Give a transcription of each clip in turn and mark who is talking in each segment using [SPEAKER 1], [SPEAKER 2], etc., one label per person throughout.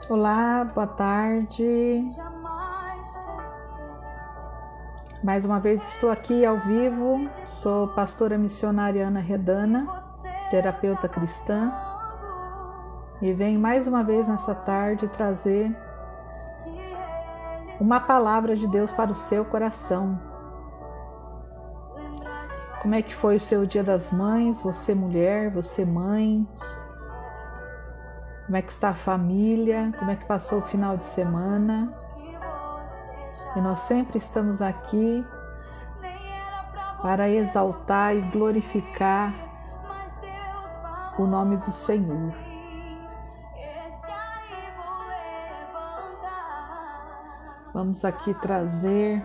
[SPEAKER 1] Olá, boa tarde. Mais uma vez estou aqui ao vivo. Sou pastora missionária Ana Redana, terapeuta cristã, e venho mais uma vez nessa tarde trazer uma palavra de Deus para o seu coração. Como é que foi o seu Dia das Mães? Você mulher, você mãe? Como é que está a família? Como é que passou o final de semana? E nós sempre estamos aqui para exaltar e glorificar o nome do Senhor. Vamos aqui trazer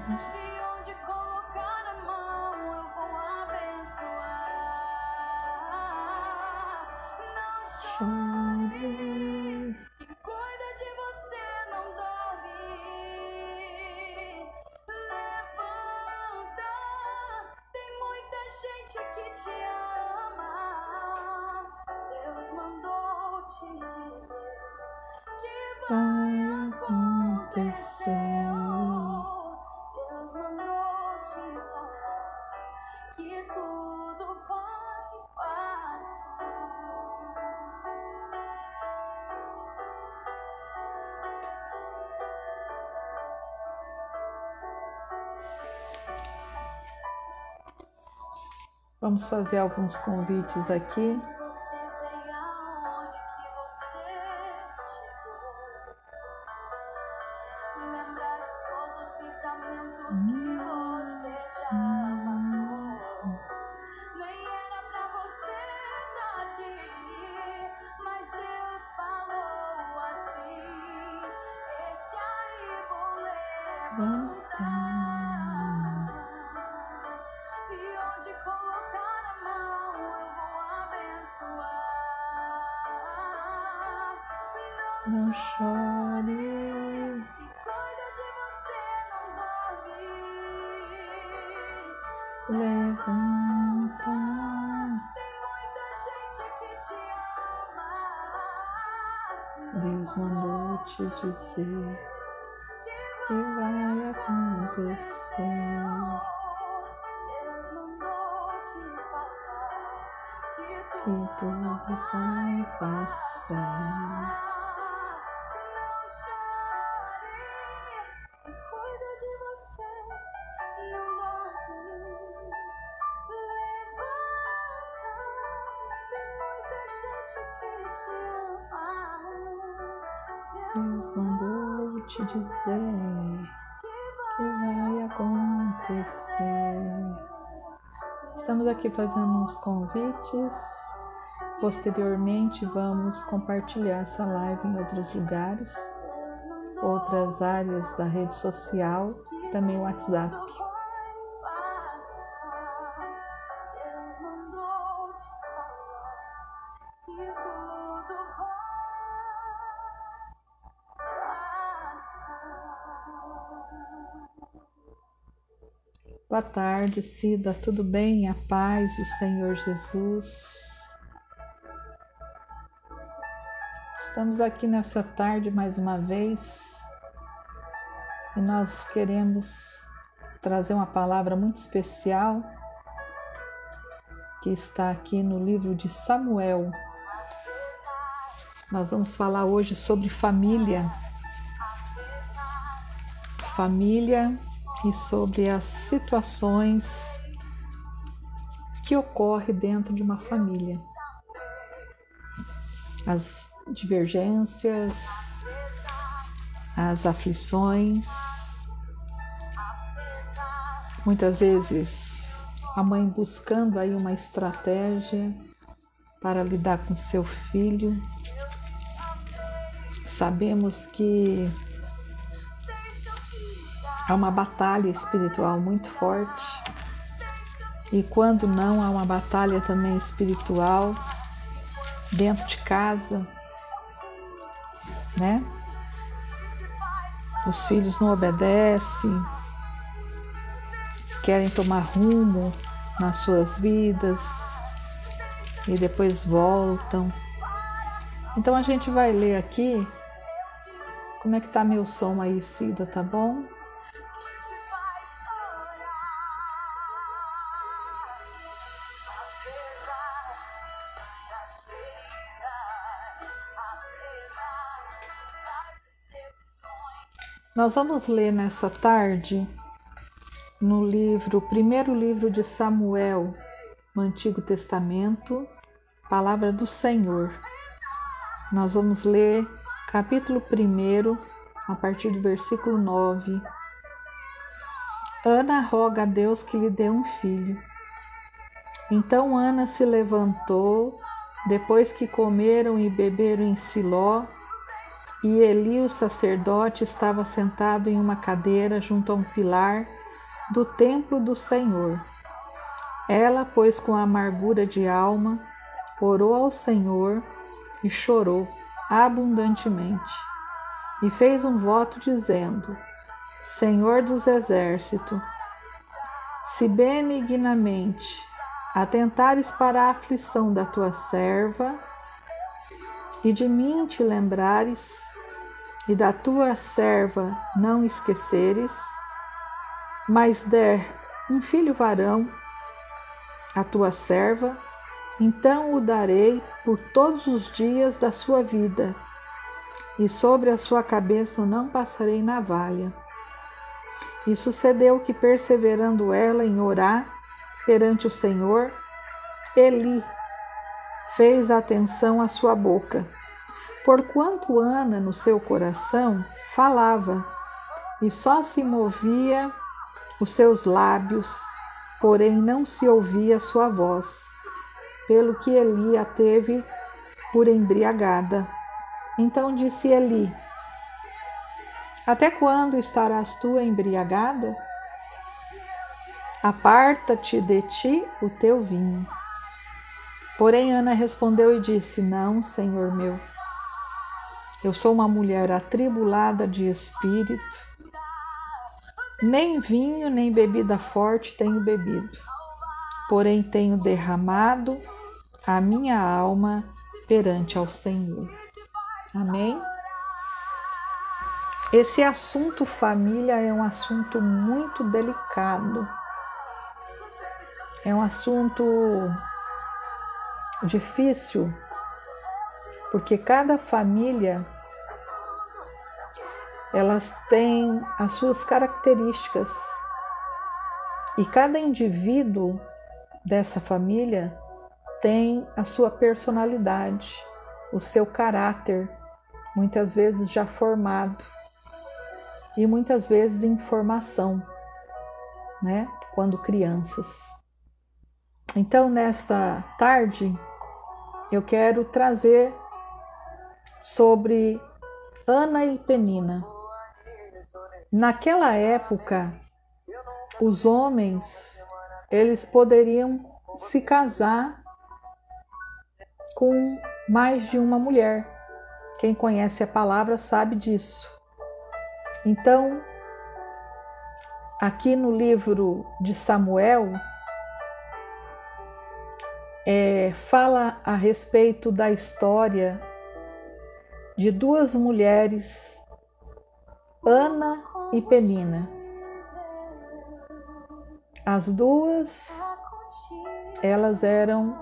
[SPEAKER 1] vai acontecer.
[SPEAKER 2] Deus mandou te falar que tudo vai passar.
[SPEAKER 1] Vamos fazer alguns convites aqui.
[SPEAKER 2] Você veio aonde que você chegou. Lembrar de todos os livramentos que você já passou. Nem era pra você estar aqui, mas Deus falou assim: esse aí vou levantar. E onde colocar a mão eu vou abençoar.
[SPEAKER 1] Não chore,
[SPEAKER 2] E cuida de você, não dorme.
[SPEAKER 1] levanta.
[SPEAKER 2] Tem muita gente que te ama.
[SPEAKER 1] Deus mandou te dizer que vai acontecer.
[SPEAKER 2] Deus mandou te falar que
[SPEAKER 1] Que tudo vai passar.
[SPEAKER 2] Não chore, cuida de você, não dorme. Levanta, tem muita gente que te ama.
[SPEAKER 1] Deus mandou te dizer que vai acontecer. Estamos aqui fazendo uns convites. Posteriormente vamos compartilhar essa live em outros lugares, outras áreas da rede social, também o WhatsApp.
[SPEAKER 2] Deus mandou te falar que tudo vai passar.
[SPEAKER 1] Boa tarde, Cida, tudo bem? A paz do Senhor Jesus. Estamos aqui nessa tarde mais uma vez e nós queremos trazer uma palavra muito especial que está aqui no livro de Samuel. Nós vamos falar hoje sobre família. Família e sobre as situações que ocorrem dentro de uma família. As divergências, as aflições. Muitas vezes a mãe buscando aí uma estratégia para lidar com seu filho. Sabemos que há uma batalha espiritual muito forte, e quando não, há uma batalha também espiritual dentro de casa, né? Os filhos não obedecem, querem tomar rumo nas suas vidas e depois voltam. Então a gente vai ler aqui. Como é que tá meu som aí, Cida, tá bom? Nós vamos ler nessa tarde no primeiro livro de Samuel, no Antigo Testamento, Palavra do Senhor. Nós vamos ler capítulo 1, a partir do versículo 9. Ana roga a Deus que lhe dê um filho. Então Ana se levantou, depois que comeram e beberam em Siló, e Eli, o sacerdote, estava sentado em uma cadeira junto a um pilar do templo do Senhor. Ela, pois, com amargura de alma, orou ao Senhor e chorou abundantemente. E fez um voto dizendo: Senhor dos exércitos, se benignamente atentares para a aflição da tua serva, e de mim te lembrares, e da tua serva não esqueceres, mas der um filho varão à tua serva, então o darei por todos os dias da sua vida, e sobre a sua cabeça não passarei navalha. E sucedeu que, perseverando ela em orar perante o Senhor, Eli fez atenção à sua boca, porquanto Ana no seu coração falava, e só se movia os seus lábios, porém não se ouvia sua voz, pelo que Eli a teve por embriagada. Então disse Eli: Até quando estarás tu embriagada? Aparta-te de ti o teu vinho. Porém Ana respondeu e disse: Não, Senhor meu, eu sou uma mulher atribulada de espírito, nem vinho nem bebida forte tenho bebido, porém tenho derramado a minha alma perante ao Senhor. Amém? Esse assunto família é um assunto muito delicado, é um assunto difícil, porque cada família elas têm as suas características e cada indivíduo dessa família tem a sua personalidade, o seu caráter, muitas vezes já formado e muitas vezes em formação, né? Quando crianças. Então, nesta tarde, eu quero trazer sobre Ana e Penina. Naquela época, os homens, eles poderiam se casar com mais de uma mulher. Quem conhece a palavra sabe disso. Então, aqui no livro de Samuel, fala a respeito da história de duas mulheres, Ana e Penina. As duas, elas eram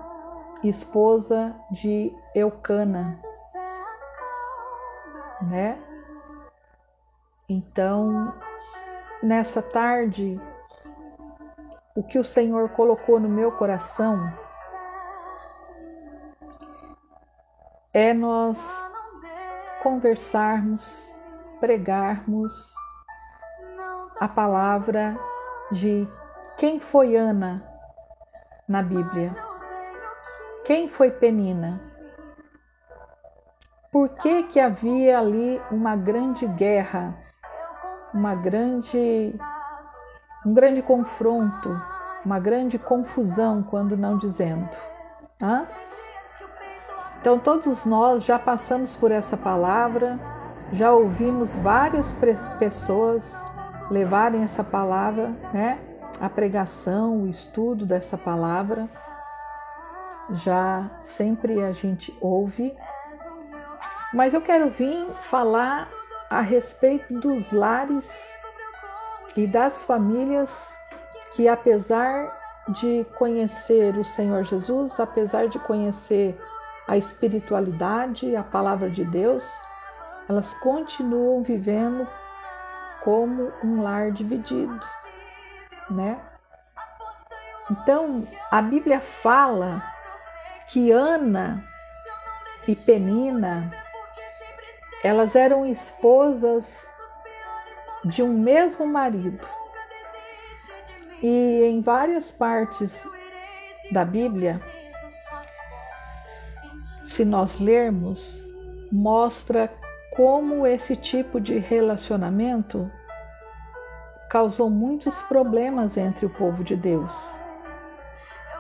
[SPEAKER 1] esposa de Eucana, né? Então, nessa tarde, o que o Senhor colocou no meu coração é nós conversarmos, pregarmos a palavra de quem foi Ana na Bíblia, quem foi Penina, por que havia ali uma grande guerra, um grande confronto, uma grande confusão, quando não dizendo. Então todos nós já passamos por essa palavra, já ouvimos várias pessoas levarem essa palavra, né? A pregação, o estudo dessa palavra, já sempre a gente ouve, Mas eu quero vir falar a respeito dos lares e das famílias que, apesar de conhecer o Senhor Jesus, apesar de conhecer a espiritualidade, a palavra de Deus, elas continuam vivendo como um lar dividido, né? Então, a Bíblia fala que Ana e Penina, elas eram esposas de um mesmo marido. E em várias partes da Bíblia, se nós lermos, mostra como esse tipo de relacionamento causou muitos problemas entre o povo de Deus.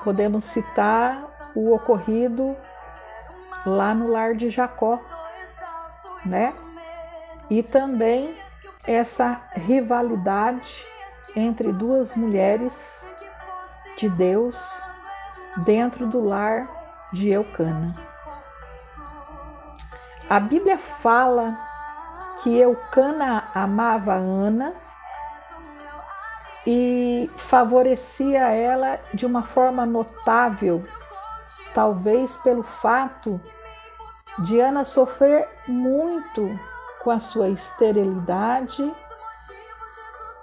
[SPEAKER 1] Podemos citar o ocorrido lá no lar de Jacó, né? E também essa rivalidade entre duas mulheres de Deus dentro do lar de Eucana. A Bíblia fala que Eucana amava Ana e favorecia ela de uma forma notável, talvez pelo fato de Ana sofrer muito com a sua esterilidade,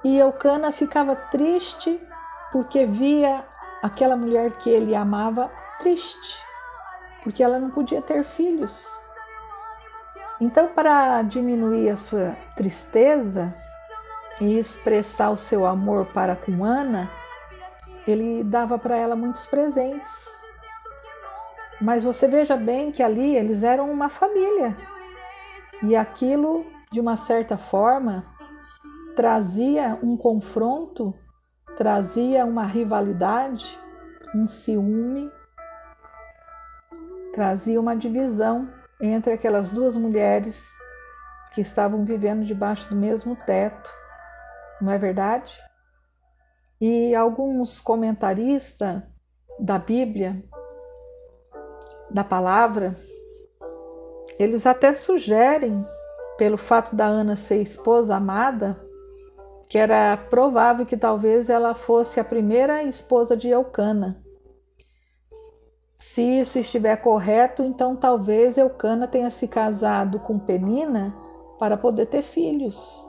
[SPEAKER 1] e Eucana ficava triste porque via aquela mulher que ele amava triste, porque ela não podia ter filhos. Então, para diminuir a sua tristeza e expressar o seu amor para com Ana, ele dava para ela muitos presentes. Mas você veja bem que ali eles eram uma família. E aquilo, de uma certa forma, trazia um confronto, trazia uma rivalidade, um ciúme, trazia uma divisão entre aquelas duas mulheres que estavam vivendo debaixo do mesmo teto, não é verdade? E alguns comentaristas da Bíblia, da palavra, eles até sugerem, pelo fato da Ana ser esposa amada, que era provável que talvez ela fosse a primeira esposa de Eucana. Se isso estiver correto, então talvez Eucana tenha se casado com Penina para poder ter filhos,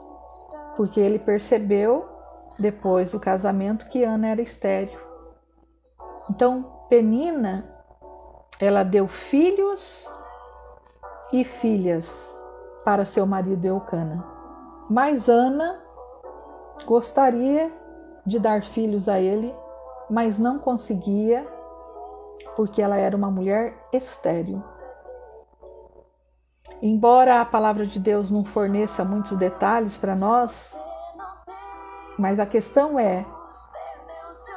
[SPEAKER 1] porque ele percebeu, depois do casamento, que Ana era estéril. Então, Penina, ela deu filhos e filhas para seu marido Eucana. Mas Ana gostaria de dar filhos a ele, mas não conseguia, porque ela era uma mulher estéril. Embora a palavra de Deus não forneça muitos detalhes para nós, mas a questão é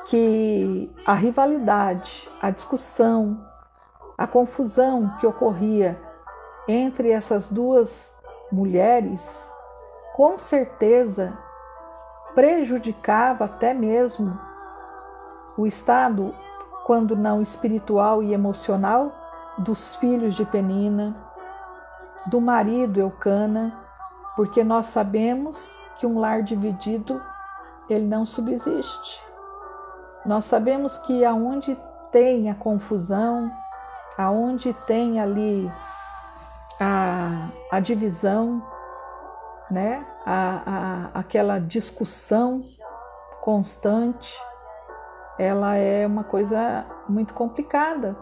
[SPEAKER 1] que a rivalidade, a discussão, a confusão que ocorria entre essas duas mulheres, com certeza prejudicava até mesmo o estado, quando não espiritual e emocional, dos filhos de Penina, do marido Eucana, porque nós sabemos que um lar dividido, ele não subsiste. Nós sabemos que aonde tem a confusão, aonde tem ali a divisão, né? Aquela discussão constante, ela é uma coisa muito complicada.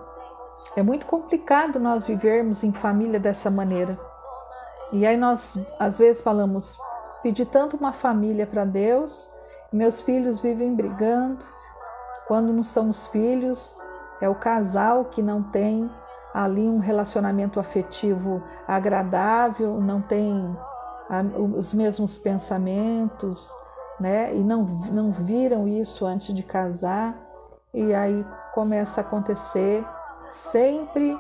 [SPEAKER 1] É muito complicado nós vivermos em família dessa maneira. E aí nós, às vezes, falamos, pedi tanto uma família para Deus, meus filhos vivem brigando. Quando não são os filhos, é o casal que não tem ali um relacionamento afetivo agradável, não tem os mesmos pensamentos, né? E não viram isso antes de casar, e aí começa a acontecer sempre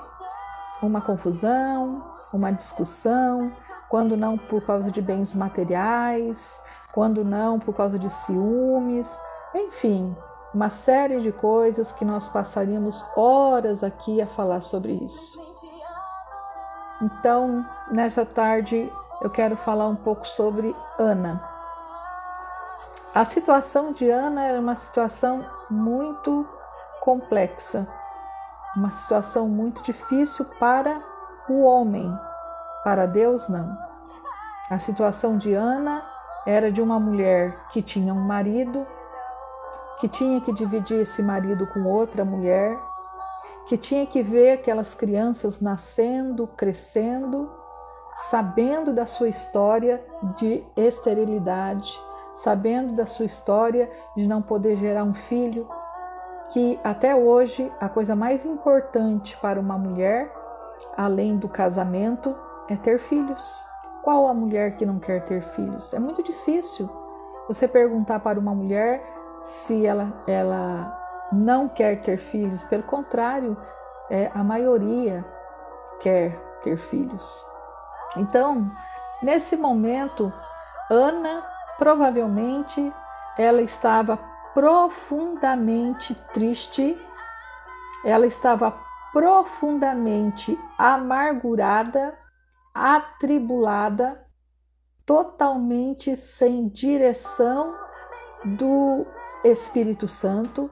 [SPEAKER 1] uma confusão, uma discussão, quando não por causa de bens materiais, quando não por causa de ciúmes, enfim, uma série de coisas que nós passaríamos horas aqui a falar sobre isso. Então, nessa tarde, eu quero falar um pouco sobre Ana. A situação de Ana era uma situação muito complexa, uma situação muito difícil para o homem, para Deus não. A situação de Ana era de uma mulher que tinha um marido, que tinha que dividir esse marido com outra mulher, que tinha que ver aquelas crianças nascendo, crescendo, sabendo da sua história de esterilidade, sabendo da sua história de não poder gerar um filho, que até hoje a coisa mais importante para uma mulher, além do casamento, é ter filhos. Qual a mulher que não quer ter filhos? É muito difícil você perguntar para uma mulher se ela não quer ter filhos. Pelo contrário, a maioria quer ter filhos. Então, nesse momento, Ana provavelmente ela estava profundamente triste, ela estava profundamente amargurada, atribulada, totalmente sem direção do Espírito Santo,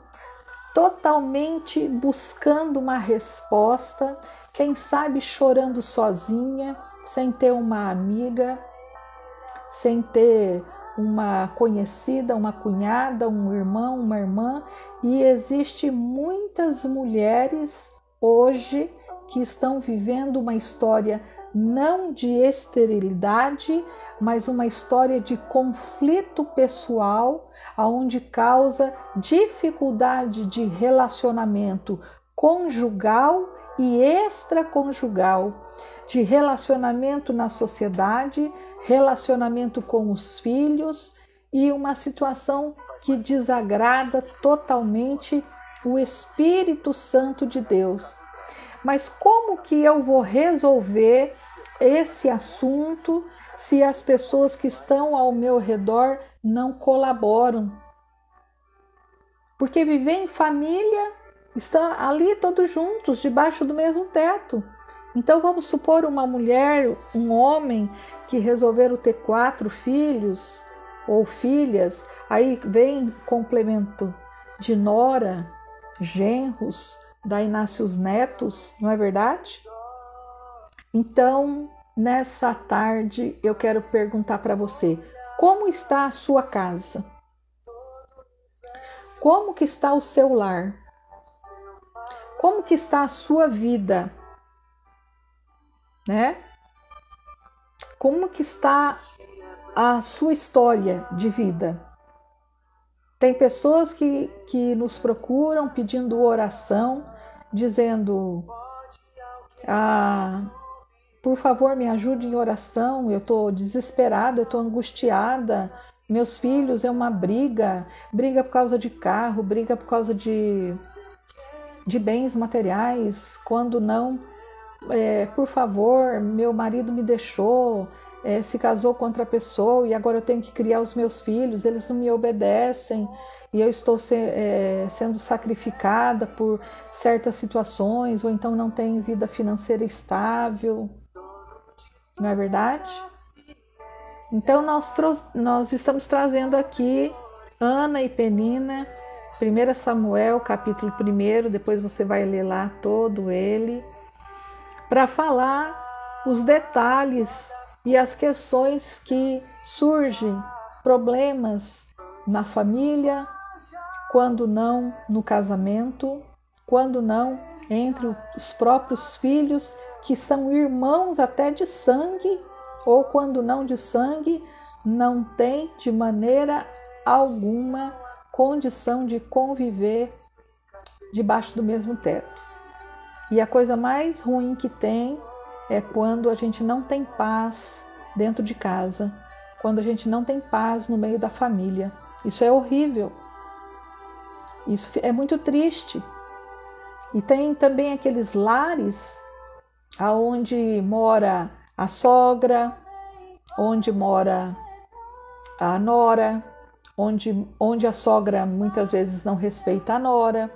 [SPEAKER 1] totalmente buscando uma resposta, quem sabe chorando sozinha, sem ter uma amiga, sem ter uma conhecida, uma cunhada, um irmão, uma irmã. E existe muitas mulheres hoje que estão vivendo uma história não de esterilidade, mas uma história de conflito pessoal, onde causa dificuldade de relacionamento conjugal e extraconjugal, de relacionamento na sociedade, relacionamento com os filhos e uma situação que desagrada totalmente o Espírito Santo de Deus. Mas como que eu vou resolver esse assunto se as pessoas que estão ao meu redor não colaboram? Porque viver em família, estão ali todos juntos, debaixo do mesmo teto. Então vamos supor uma mulher, um homem que resolveram ter 4 filhos ou filhas, aí vem complemento de nora, genros, daí nasce os netos, não é verdade? Então, nessa tarde eu quero perguntar para você, como está a sua casa? Como que está o seu lar? Como que está a sua vida? Né? Como que está a sua história de vida? Tem pessoas que nos procuram pedindo oração, dizendo, por favor, me ajude em oração, eu estou desesperada, eu estou angustiada, meus filhos é uma briga por causa de carro, briga por causa de bens materiais, quando não, por favor, meu marido me deixou, se casou com outra pessoa e agora eu tenho que criar os meus filhos, eles não me obedecem e eu estou sendo sacrificada por certas situações, ou então não tenho vida financeira estável, não é verdade? Então nós estamos trazendo aqui Ana e Penina, 1 Samuel capítulo 1, depois você vai ler lá todo ele, para falar os detalhes e as questões que surgem, problemas na família, quando não no casamento, quando não entre os próprios filhos, que são irmãos até de sangue, ou quando não de sangue, não tem de maneira alguma condição de conviver debaixo do mesmo teto. E a coisa mais ruim que tem é quando a gente não tem paz dentro de casa, quando a gente não tem paz no meio da família. Isso é horrível. Isso é muito triste. E tem também aqueles lares onde mora a sogra, onde mora a nora, onde a sogra muitas vezes não respeita a nora,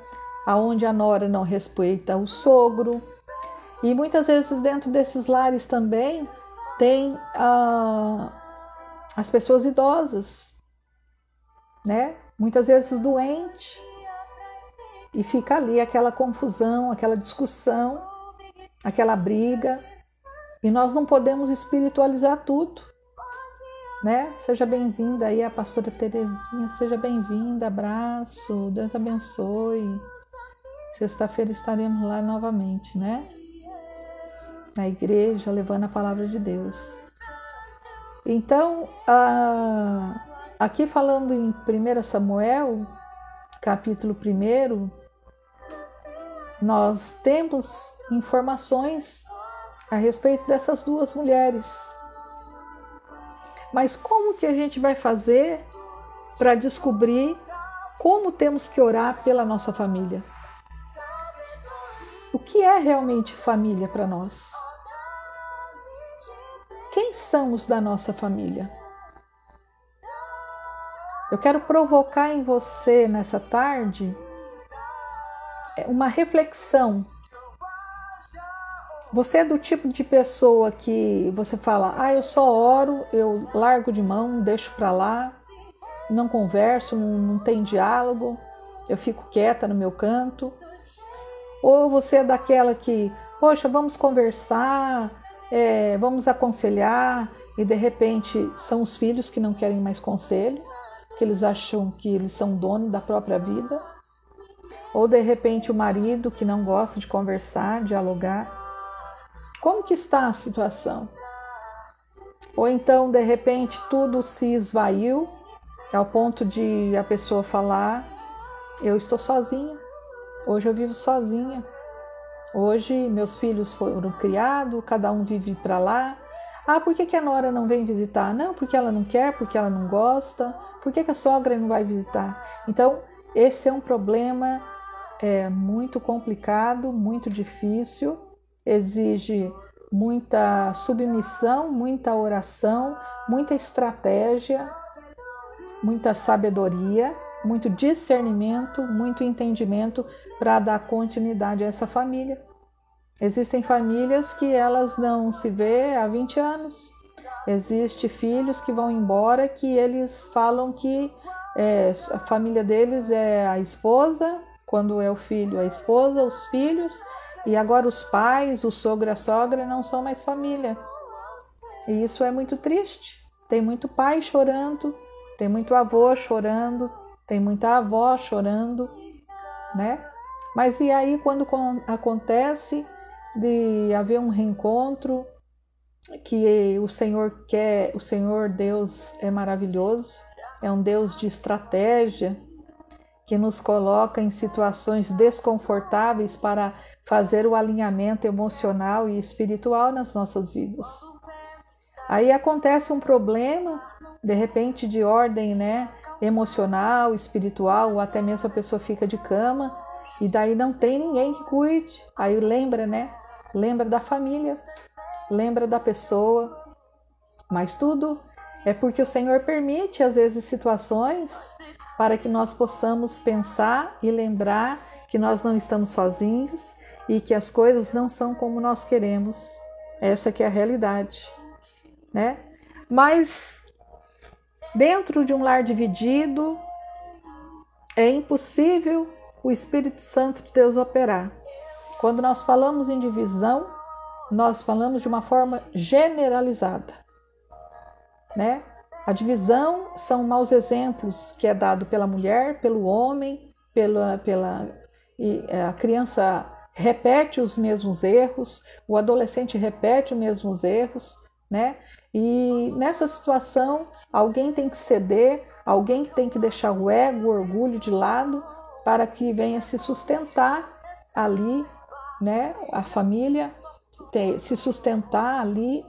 [SPEAKER 1] aonde a nora não respeita o sogro. E muitas vezes dentro desses lares também tem as pessoas idosas, né? Muitas vezes doente, e fica ali aquela confusão, aquela discussão, aquela briga, e nós não podemos espiritualizar tudo, né? Seja bem-vinda aí a pastora Terezinha, seja bem-vinda, abraço, Deus abençoe. Sexta-feira estaremos lá novamente, né? Na igreja, levando a palavra de Deus. Então, aqui falando em 1 Samuel, capítulo 1, nós temos informações a respeito dessas duas mulheres. Mas como que a gente vai fazer para descobrir como temos que orar pela nossa família? O que é realmente família para nós? Quem são os da nossa família? Eu quero provocar em você nessa tarde uma reflexão. Você é do tipo de pessoa que você fala, eu só oro, eu largo de mão, deixo para lá, não converso, não tem diálogo, eu fico quieta no meu canto? Ou você é daquela que, poxa, vamos conversar, vamos aconselhar, e de repente são os filhos que não querem mais conselho, que eles acham que eles são donos da própria vida? Ou de repente o marido que não gosta de conversar, dialogar? Como que está a situação? Ou então de repente tudo se esvaiu ao ponto de a pessoa falar, eu estou sozinha, hoje eu vivo sozinha, hoje meus filhos foram criados, cada um vive para lá. Por que a nora não vem visitar? Não, porque ela não quer, porque ela não gosta. Por que a sogra não vai visitar? Então, esse é um problema muito complicado, muito difícil, exige muita submissão, muita oração, muita estratégia, muita sabedoria, muito discernimento, muito entendimento para dar continuidade a essa família. Existem famílias que elas não se vê há 20 anos. Existem filhos que vão embora que eles falam que a família deles é a esposa, quando é o filho, a esposa, os filhos, e agora os pais, o sogro e a sogra não são mais família. E isso é muito triste. Tem muito pai chorando, tem muito avô chorando, tem muita avó chorando, né? Mas e aí quando acontece de haver um reencontro, que o Senhor quer, o Senhor Deus é maravilhoso, é um Deus de estratégia, que nos coloca em situações desconfortáveis para fazer o alinhamento emocional e espiritual nas nossas vidas. Aí acontece um problema, de repente de ordem, né, emocional, espiritual, ou até mesmo a pessoa fica de cama, e daí não tem ninguém que cuide. Aí lembra, né? Lembra da família, lembra da pessoa, mas tudo é porque o Senhor permite, às vezes, situações para que nós possamos pensar e lembrar que nós não estamos sozinhos e que as coisas não são como nós queremos. Essa que é a realidade, né? Mas dentro de um lar dividido, é impossível o Espírito Santo de Deus operar. Quando nós falamos em divisão, nós falamos de uma forma generalizada, né? A divisão são maus exemplos que é dado pela mulher, pelo homem, a criança repete os mesmos erros, o adolescente repete os mesmos erros, né? E nessa situação, alguém tem que ceder, alguém tem que deixar o ego, o orgulho de lado para que venha se sustentar ali, né? A família se sustentar ali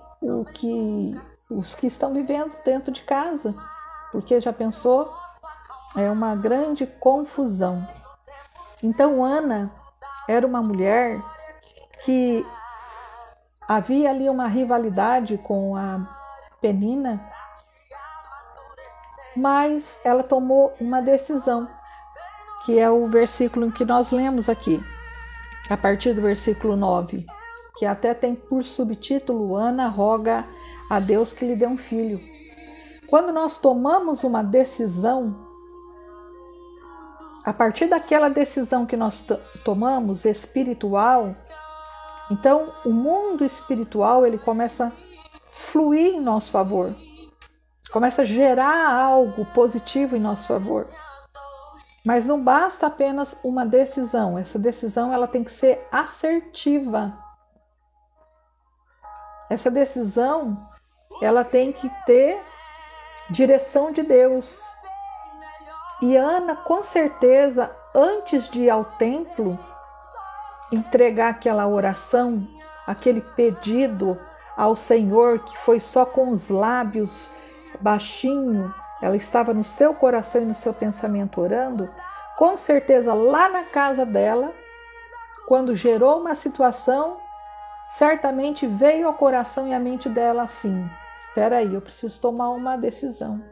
[SPEAKER 1] os que estão vivendo dentro de casa, porque já pensou, é uma grande confusão. Então Ana era uma mulher que havia ali uma rivalidade com a Penina, mas ela tomou uma decisão, que é o versículo que nós lemos aqui, a partir do versículo 9. que até tem por subtítulo Ana roga a Deus que lhe dê um filho. Quando nós tomamos uma decisão, a partir daquela decisão que nós tomamos espiritual, então o mundo espiritual ele começa a fluir em nosso favor, começa a gerar algo positivo em nosso favor. Mas não basta apenas uma decisão, essa decisão ela tem que ser assertiva. Essa decisão ela tem que ter direção de Deus. E Ana, com certeza, antes de ir ao templo, entregar aquela oração, aquele pedido ao Senhor, que foi só com os lábios baixinho, ela estava no seu coração e no seu pensamento orando, com certeza lá na casa dela, quando gerou uma situação, certamente veio ao coração e à mente dela assim: espera aí, eu preciso tomar uma decisão.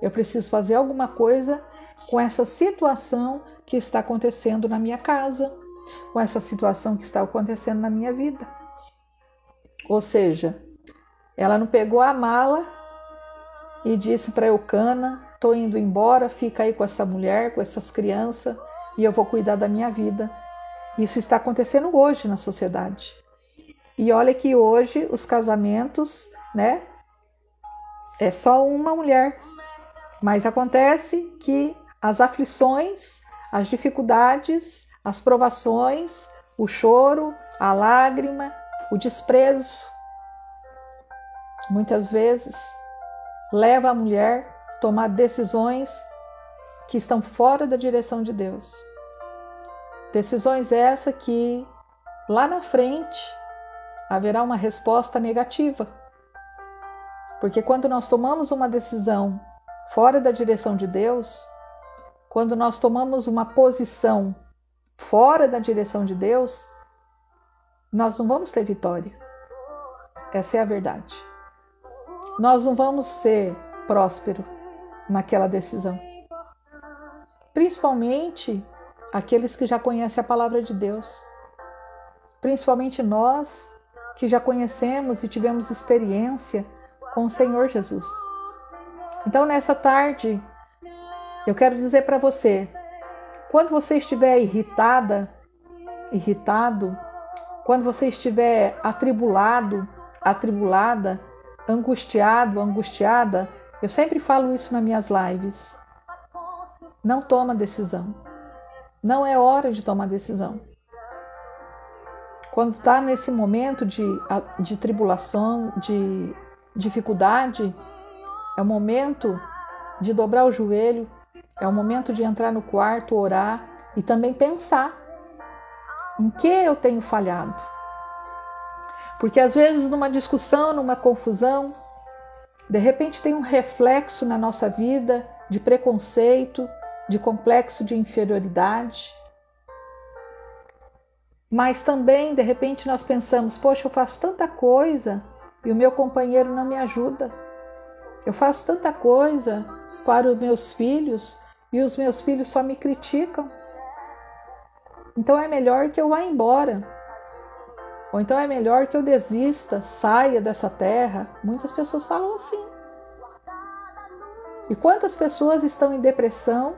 [SPEAKER 1] Eu preciso fazer alguma coisa com essa situação que está acontecendo na minha casa, com essa situação que está acontecendo na minha vida. Ou seja, ela não pegou a mala e disse para Eucana: estou indo embora, fica aí com essa mulher, com essas crianças, e eu vou cuidar da minha vida. Isso está acontecendo hoje na sociedade. E olha que hoje os casamentos, né, é só uma mulher. Mas acontece que as aflições, as dificuldades, as provações, o choro, a lágrima, o desprezo, muitas vezes leva a mulher a tomar decisões que estão fora da direção de Deus. Decisões essas que lá na frente haverá uma resposta negativa. Porque quando nós tomamos uma decisão fora da direção de Deus, quando nós tomamos uma posição fora da direção de Deus, nós não vamos ter vitória. Essa é a verdade. Nós não vamos ser prósperos naquela decisão. Principalmente aqueles que já conhecem a palavra de Deus. Principalmente nós que já conhecemos e tivemos experiência com o Senhor Jesus. Então, nessa tarde, eu quero dizer para você, quando você estiver irritado, quando você estiver atribulado, atribulada, angustiado, angustiada, eu sempre falo isso nas minhas lives. Não toma decisão. Não é hora de tomar decisão. Quando está nesse momento de tribulação, de dificuldade, é o momento de dobrar o joelho, é o momento de entrar no quarto, orar e também pensar em que eu tenho falhado. Porque às vezes numa discussão, numa confusão, de repente tem um reflexo na nossa vida de preconceito, de complexo de inferioridade. Mas também, de repente, nós pensamos: poxa, eu faço tanta coisa e o meu companheiro não me ajuda. Eu faço tanta coisa para os meus filhos e os meus filhos só me criticam. Então é melhor que eu vá embora. Ou então é melhor que eu desista, saia dessa terra. Muitas pessoas falam assim. E quantas pessoas estão em depressão,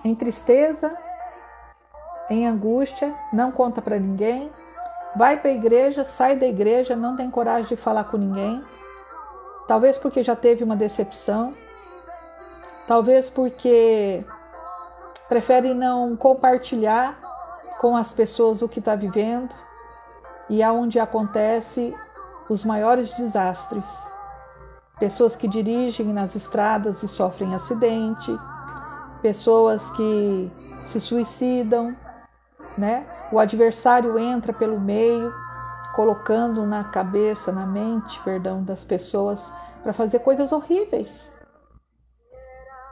[SPEAKER 1] em tristeza, em angústia, não conta para ninguém, vai para a igreja, sai da igreja, não tem coragem de falar com ninguém, talvez porque já teve uma decepção, talvez porque prefere não compartilhar com as pessoas o que está vivendo, e é onde acontece os maiores desastres. Pessoas que dirigem nas estradas e sofrem acidente, pessoas que se suicidam, né? O adversário entra pelo meio, colocando na cabeça, na mente, das pessoas para fazer coisas horríveis.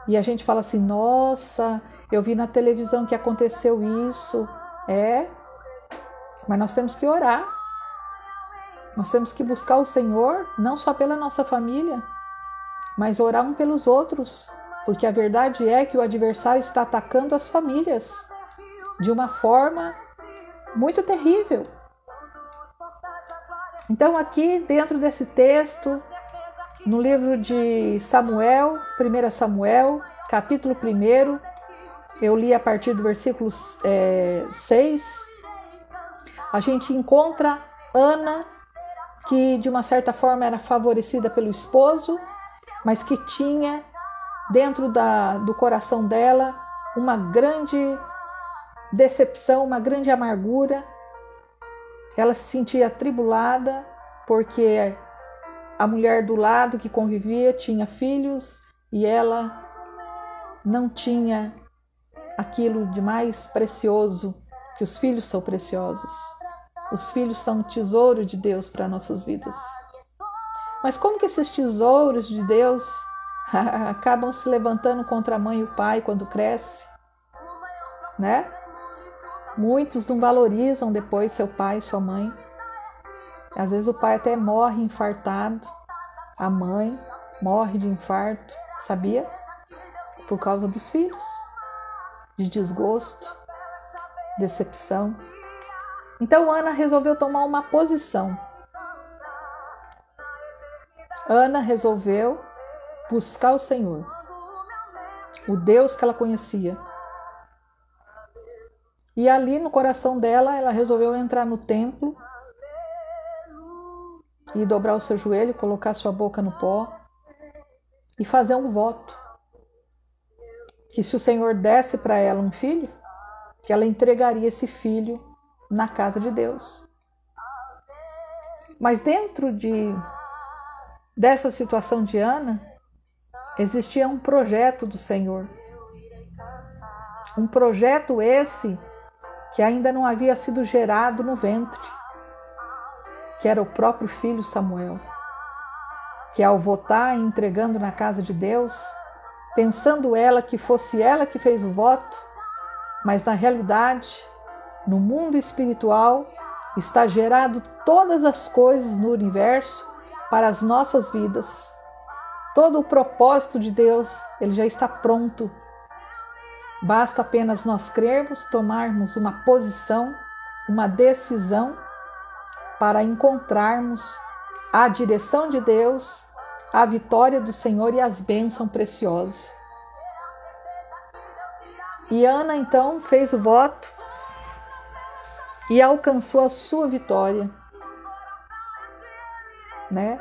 [SPEAKER 1] E a gente fala assim: nossa, eu vi na televisão que aconteceu isso. Mas nós temos que orar. Nós temos que buscar o Senhor, não só pela nossa família, mas orar um pelos outros. Porque a verdade é que o adversário está atacando as famílias de uma forma muito terrível. Então aqui dentro desse texto, no livro de Samuel, 1 Samuel, capítulo 1, eu li a partir do versículo 6, a gente encontra Ana, que de uma certa forma era favorecida pelo esposo, mas que tinha dentro do coração dela uma grande decepção, uma grande amargura. Ela se sentia atribulada porque a mulher do lado que convivia tinha filhos e ela não tinha aquilo de mais precioso, que os filhos são preciosos. Os filhos são um tesouro de Deus para nossas vidas. Mas como que esses tesouros de Deus acabam se levantando contra a mãe e o pai quando cresce, né? Muitos não valorizam depois seu pai e sua mãe. Às vezes o pai até morre infartado, a mãe morre de infarto, sabia? Por causa dos filhos, de desgosto, decepção. Então Ana resolveu tomar uma posição. Ana resolveu buscar o Senhor, o Deus que ela conhecia. E ali no coração dela, ela resolveu entrar no templo e dobrar o seu joelho, colocar sua boca no pó e fazer um voto. Que se o Senhor desse para ela um filho, que ela entregaria esse filho na casa de Deus. Mas dentro dessa situação de Ana, existia um projeto do Senhor. Um projeto esse que ainda não havia sido gerado no ventre, que era o próprio filho Samuel, que ao votar e entregando na casa de Deus, pensando ela que fosse ela que fez o voto, mas na realidade, no mundo espiritual, está gerado todas as coisas no universo para as nossas vidas. Todo o propósito de Deus, ele já está pronto. Basta apenas nós crermos, tomarmos uma posição, uma decisão para encontrarmos a direção de Deus, a vitória do Senhor e as bênçãos preciosas. E Ana então fez o voto e alcançou a sua vitória, né?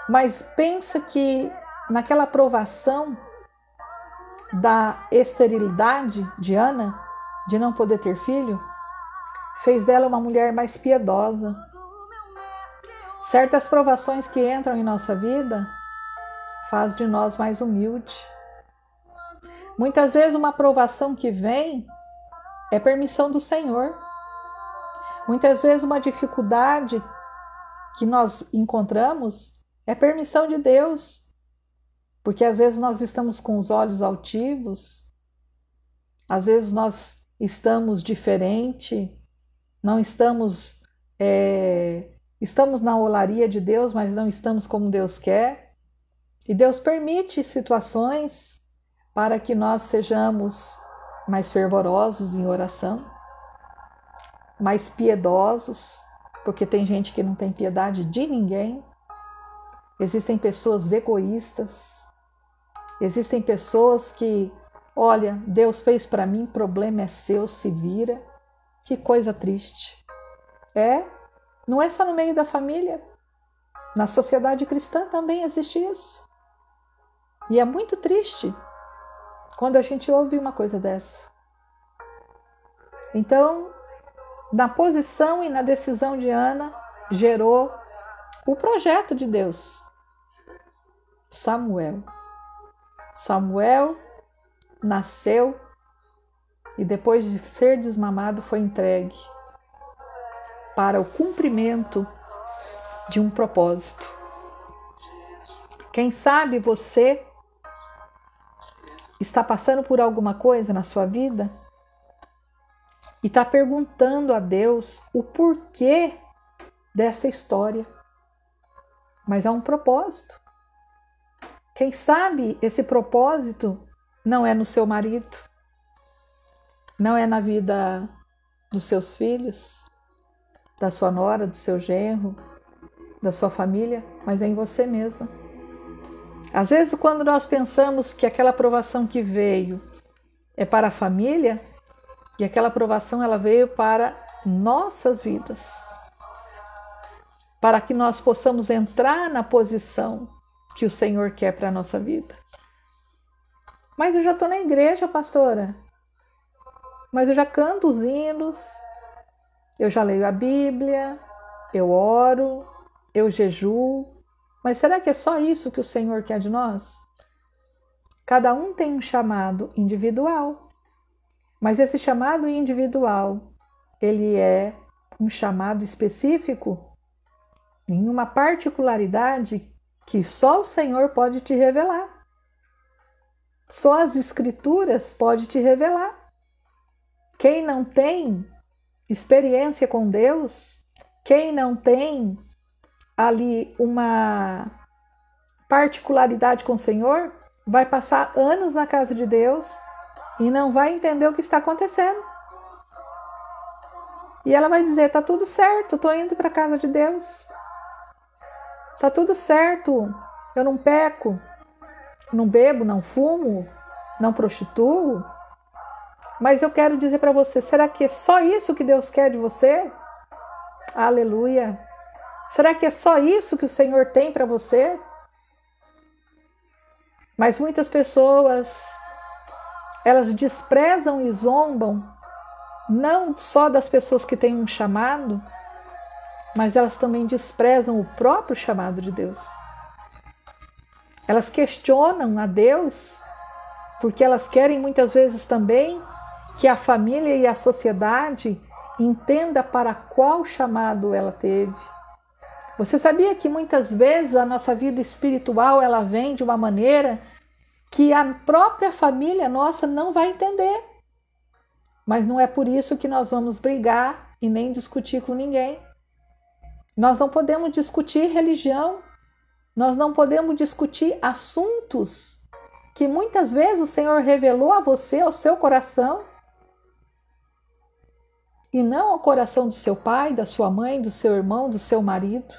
[SPEAKER 1] Mas pensa que naquela provação da esterilidade de Ana, de não poder ter filho, fez dela uma mulher mais piedosa. Certas provações que entram em nossa vida faz de nós mais humilde. Muitas vezes uma provação que vem é permissão do Senhor. Muitas vezes uma dificuldade que nós encontramos é permissão de Deus. Porque às vezes nós estamos com os olhos altivos, às vezes nós estamos diferente, não estamos, estamos na olaria de Deus, mas não estamos como Deus quer. E Deus permite situações para que nós sejamos mais fervorosos em oração, mais piedosos, porque tem gente que não tem piedade de ninguém. Existem pessoas egoístas, existem pessoas que, olha, Deus fez para mim, problema é seu, se vira. Que coisa triste. Não é só no meio da família. Na sociedade cristã também existe isso. E é muito triste quando a gente ouve uma coisa dessa. Então, na posição e na decisão de Ana, gerou o projeto de Deus. Samuel. Samuel nasceu e depois de ser desmamado foi entregue para o cumprimento de um propósito. Quem sabe você está passando por alguma coisa na sua vida e está perguntando a Deus o porquê dessa história. Mas há um propósito. Quem sabe esse propósito não é no seu marido, não é na vida dos seus filhos, da sua nora, do seu genro, da sua família, mas é em você mesma. Às vezes, quando nós pensamos que aquela aprovação que veio é para a família, e aquela aprovação ela veio para nossas vidas, para que nós possamos entrar na posição que o Senhor quer para a nossa vida. Mas eu já estou na igreja, pastora. Mas eu já canto os hinos, eu já leio a Bíblia, eu oro, eu jejuo. Mas será que é só isso que o Senhor quer de nós? Cada um tem um chamado individual. Mas esse chamado individual, ele é um chamado específico em uma particularidade que só o Senhor pode te revelar. Só as Escrituras podem te revelar. Quem não tem experiência com Deus, quem não tem ali uma particularidade com o Senhor, vai passar anos na casa de Deus e não vai entender o que está acontecendo. E ela vai dizer, tá tudo certo, estou indo para a casa de Deus. Tá tudo certo, eu não peco, não bebo, não fumo, não prostituo. Mas eu quero dizer para você, será que é só isso que Deus quer de você? Aleluia! Será que é só isso que o Senhor tem para você? Mas muitas pessoas, elas desprezam e zombam, não só das pessoas que têm um chamado, mas elas também desprezam o próprio chamado de Deus. Elas questionam a Deus, porque elas querem muitas vezes também que a família e a sociedade entenda para qual chamado ela teve. Você sabia que muitas vezes a nossa vida espiritual ela vem de uma maneira que a própria família nossa não vai entender? Mas não é por isso que nós vamos brigar e nem discutir com ninguém. Nós não podemos discutir religião, nós não podemos discutir assuntos que muitas vezes o Senhor revelou a você, ao seu coração, e não ao coração do seu pai, da sua mãe, do seu irmão, do seu marido.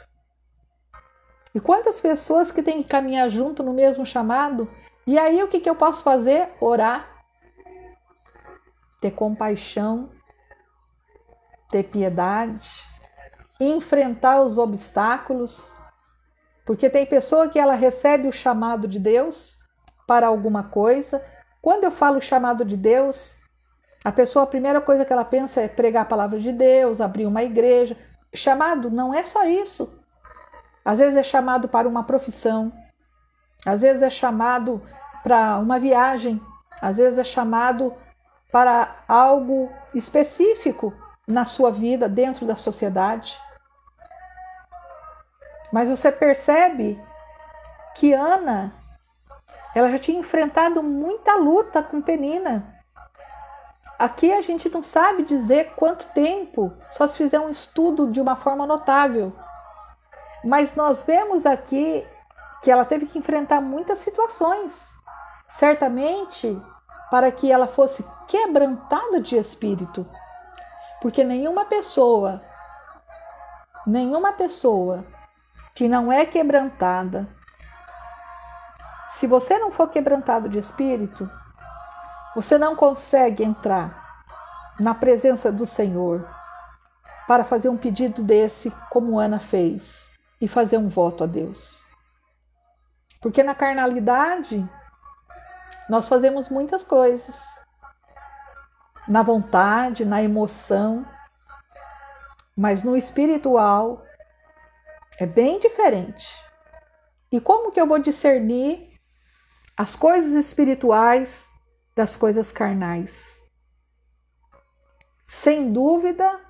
[SPEAKER 1] E quantas pessoas que têm que caminhar junto no mesmo chamado, e aí o que eu posso fazer? Orar, ter compaixão, ter piedade, enfrentar os obstáculos, porque tem pessoa que ela recebe o chamado de Deus para alguma coisa. Quando eu falo chamado de Deus, a pessoa, a primeira coisa que ela pensa é pregar a palavra de Deus, abrir uma igreja. Chamado não é só isso. Às vezes é chamado para uma profissão, às vezes é chamado para uma viagem, às vezes é chamado para algo específico na sua vida, dentro da sociedade. Mas você percebe que Ana, ela já tinha enfrentado muita luta com Penina. Aqui a gente não sabe dizer quanto tempo, só se fizer um estudo de uma forma notável. Mas nós vemos aqui que ela teve que enfrentar muitas situações, certamente para que ela fosse quebrantada de espírito. Porque nenhuma pessoa que não é quebrantada, se você não for quebrantado de espírito, você não consegue entrar na presença do Senhor para fazer um pedido desse, como Ana fez, e fazer um voto a Deus. Porque na carnalidade, nós fazemos muitas coisas. Na vontade, na emoção. Mas no espiritual, é bem diferente. E como que eu vou discernir as coisas espirituais das coisas carnais? Sem dúvida,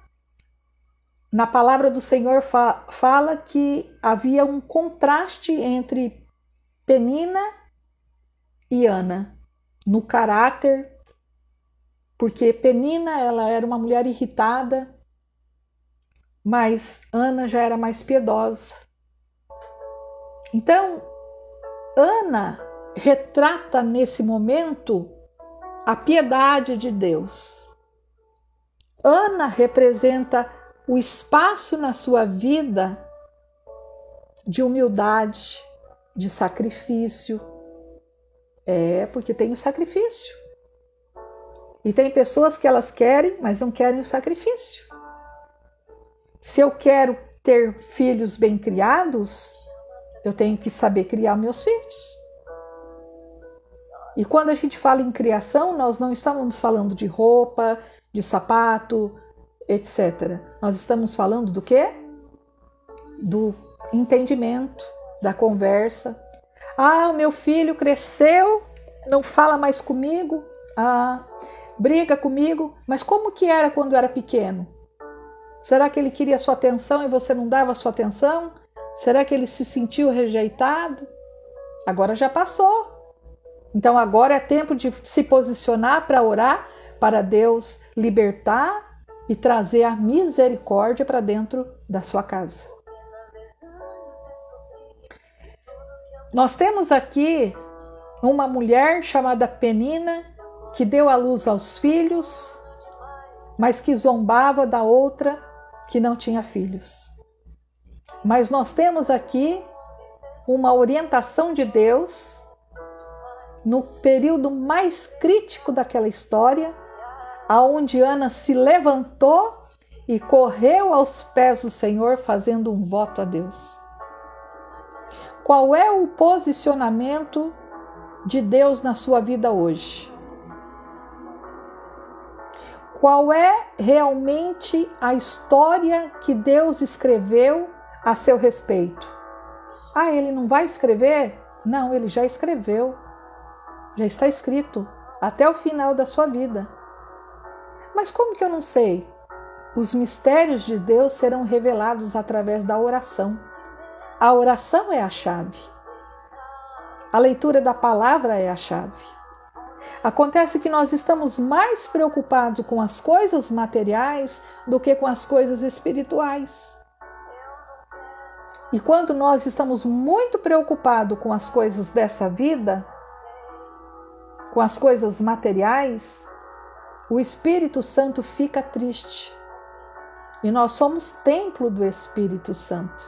[SPEAKER 1] na palavra do Senhor fala que havia um contraste entre Penina e Ana no caráter, porque Penina ela era uma mulher irritada, mas Ana já era mais piedosa. Então, Ana retrata nesse momento a piedade de Deus. Ana representa o espaço na sua vida de humildade, de sacrifício. Porque tem o sacrifício. E tem pessoas que elas querem, mas não querem o sacrifício. Se eu quero ter filhos bem criados, eu tenho que saber criar meus filhos. E quando a gente fala em criação, nós não estamos falando de roupa, de sapato, etc. Nós estamos falando do quê? Do entendimento, da conversa. O meu filho cresceu, não fala mais comigo, briga comigo, mas como que era quando era pequeno? Será que ele queria sua atenção e você não dava sua atenção? Será que ele se sentiu rejeitado? Agora já passou. Então agora é tempo de se posicionar para orar, para Deus libertar e trazer a misericórdia para dentro da sua casa. Nós temos aqui uma mulher chamada Penina, que deu à luz aos filhos, mas que zombava da outra que não tinha filhos. Mas nós temos aqui uma orientação de Deus no período mais crítico daquela história, aonde Ana se levantou e correu aos pés do Senhor fazendo um voto a Deus. Qual é o posicionamento de Deus na sua vida hoje? Qual é realmente a história que Deus escreveu a seu respeito? Ele não vai escrever? Não, ele já escreveu. Já está escrito até o final da sua vida. Mas como que eu não sei? Os mistérios de Deus serão revelados através da oração. A oração é a chave. A leitura da palavra é a chave. Acontece que nós estamos mais preocupados com as coisas materiais do que com as coisas espirituais. E quando nós estamos muito preocupados com as coisas dessa vida, com as coisas materiais, o Espírito Santo fica triste. E nós somos templo do Espírito Santo.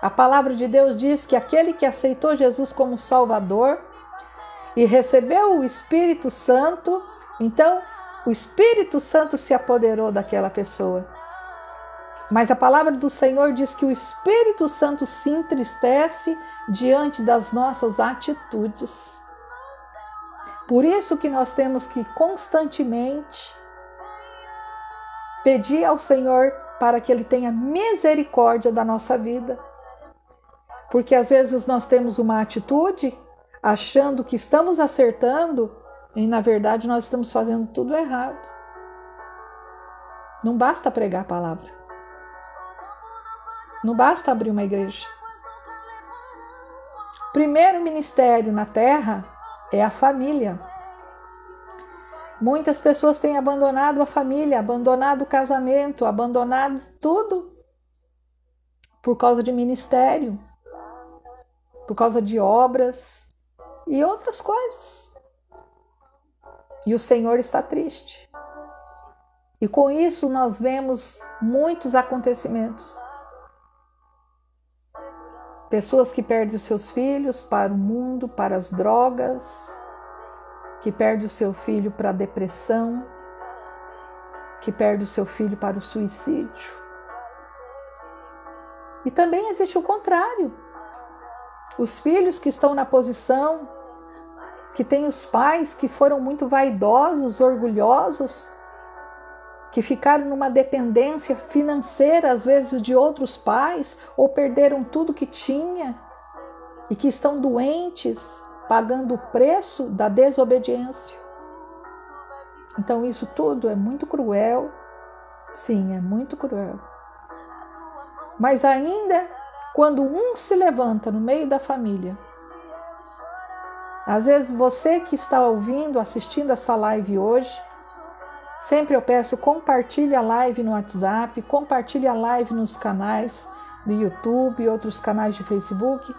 [SPEAKER 1] A palavra de Deus diz que aquele que aceitou Jesus como Salvador e recebeu o Espírito Santo, então o Espírito Santo se apoderou daquela pessoa. Mas a palavra do Senhor diz que o Espírito Santo se entristece diante das nossas atitudes. Por isso que nós temos que constantemente pedir ao Senhor para que Ele tenha misericórdia da nossa vida. Porque às vezes nós temos uma atitude achando que estamos acertando e na verdade nós estamos fazendo tudo errado. Não basta pregar a palavra. Não basta abrir uma igreja. O primeiro ministério na terra é a família. Muitas pessoas têm abandonado a família, abandonado o casamento, abandonado tudo por causa de ministério, por causa de obras e outras coisas. E o Senhor está triste. E com isso nós vemos muitos acontecimentos. Pessoas que perdem os seus filhos para o mundo, para as drogas, que perde o seu filho para a depressão, que perde o seu filho para o suicídio. E também existe o contrário. Os filhos que estão na posição, que têm os pais que foram muito vaidosos, orgulhosos, que ficaram numa dependência financeira, às vezes, de outros pais, ou perderam tudo que tinha, e que estão doentes, pagando o preço da desobediência. Então isso tudo é muito cruel. Sim, é muito cruel. Mas ainda quando um se levanta no meio da família, às vezes você que está ouvindo, assistindo essa live hoje, sempre eu peço, compartilhe a live no WhatsApp, compartilhe a live nos canais do YouTube e outros canais de Facebook,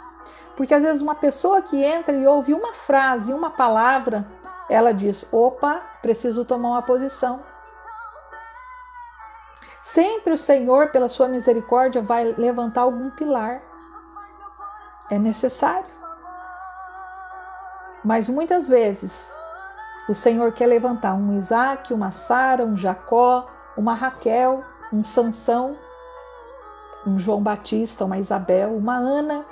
[SPEAKER 1] porque às vezes uma pessoa que entra e ouve uma frase, uma palavra, ela diz, opa, preciso tomar uma posição. Sempre o Senhor, pela sua misericórdia, vai levantar algum pilar. É necessário. Mas muitas vezes o Senhor quer levantar um Isaac, uma Sara, um Jacó, uma Raquel, um Sansão, um João Batista, uma Isabel, uma Ana.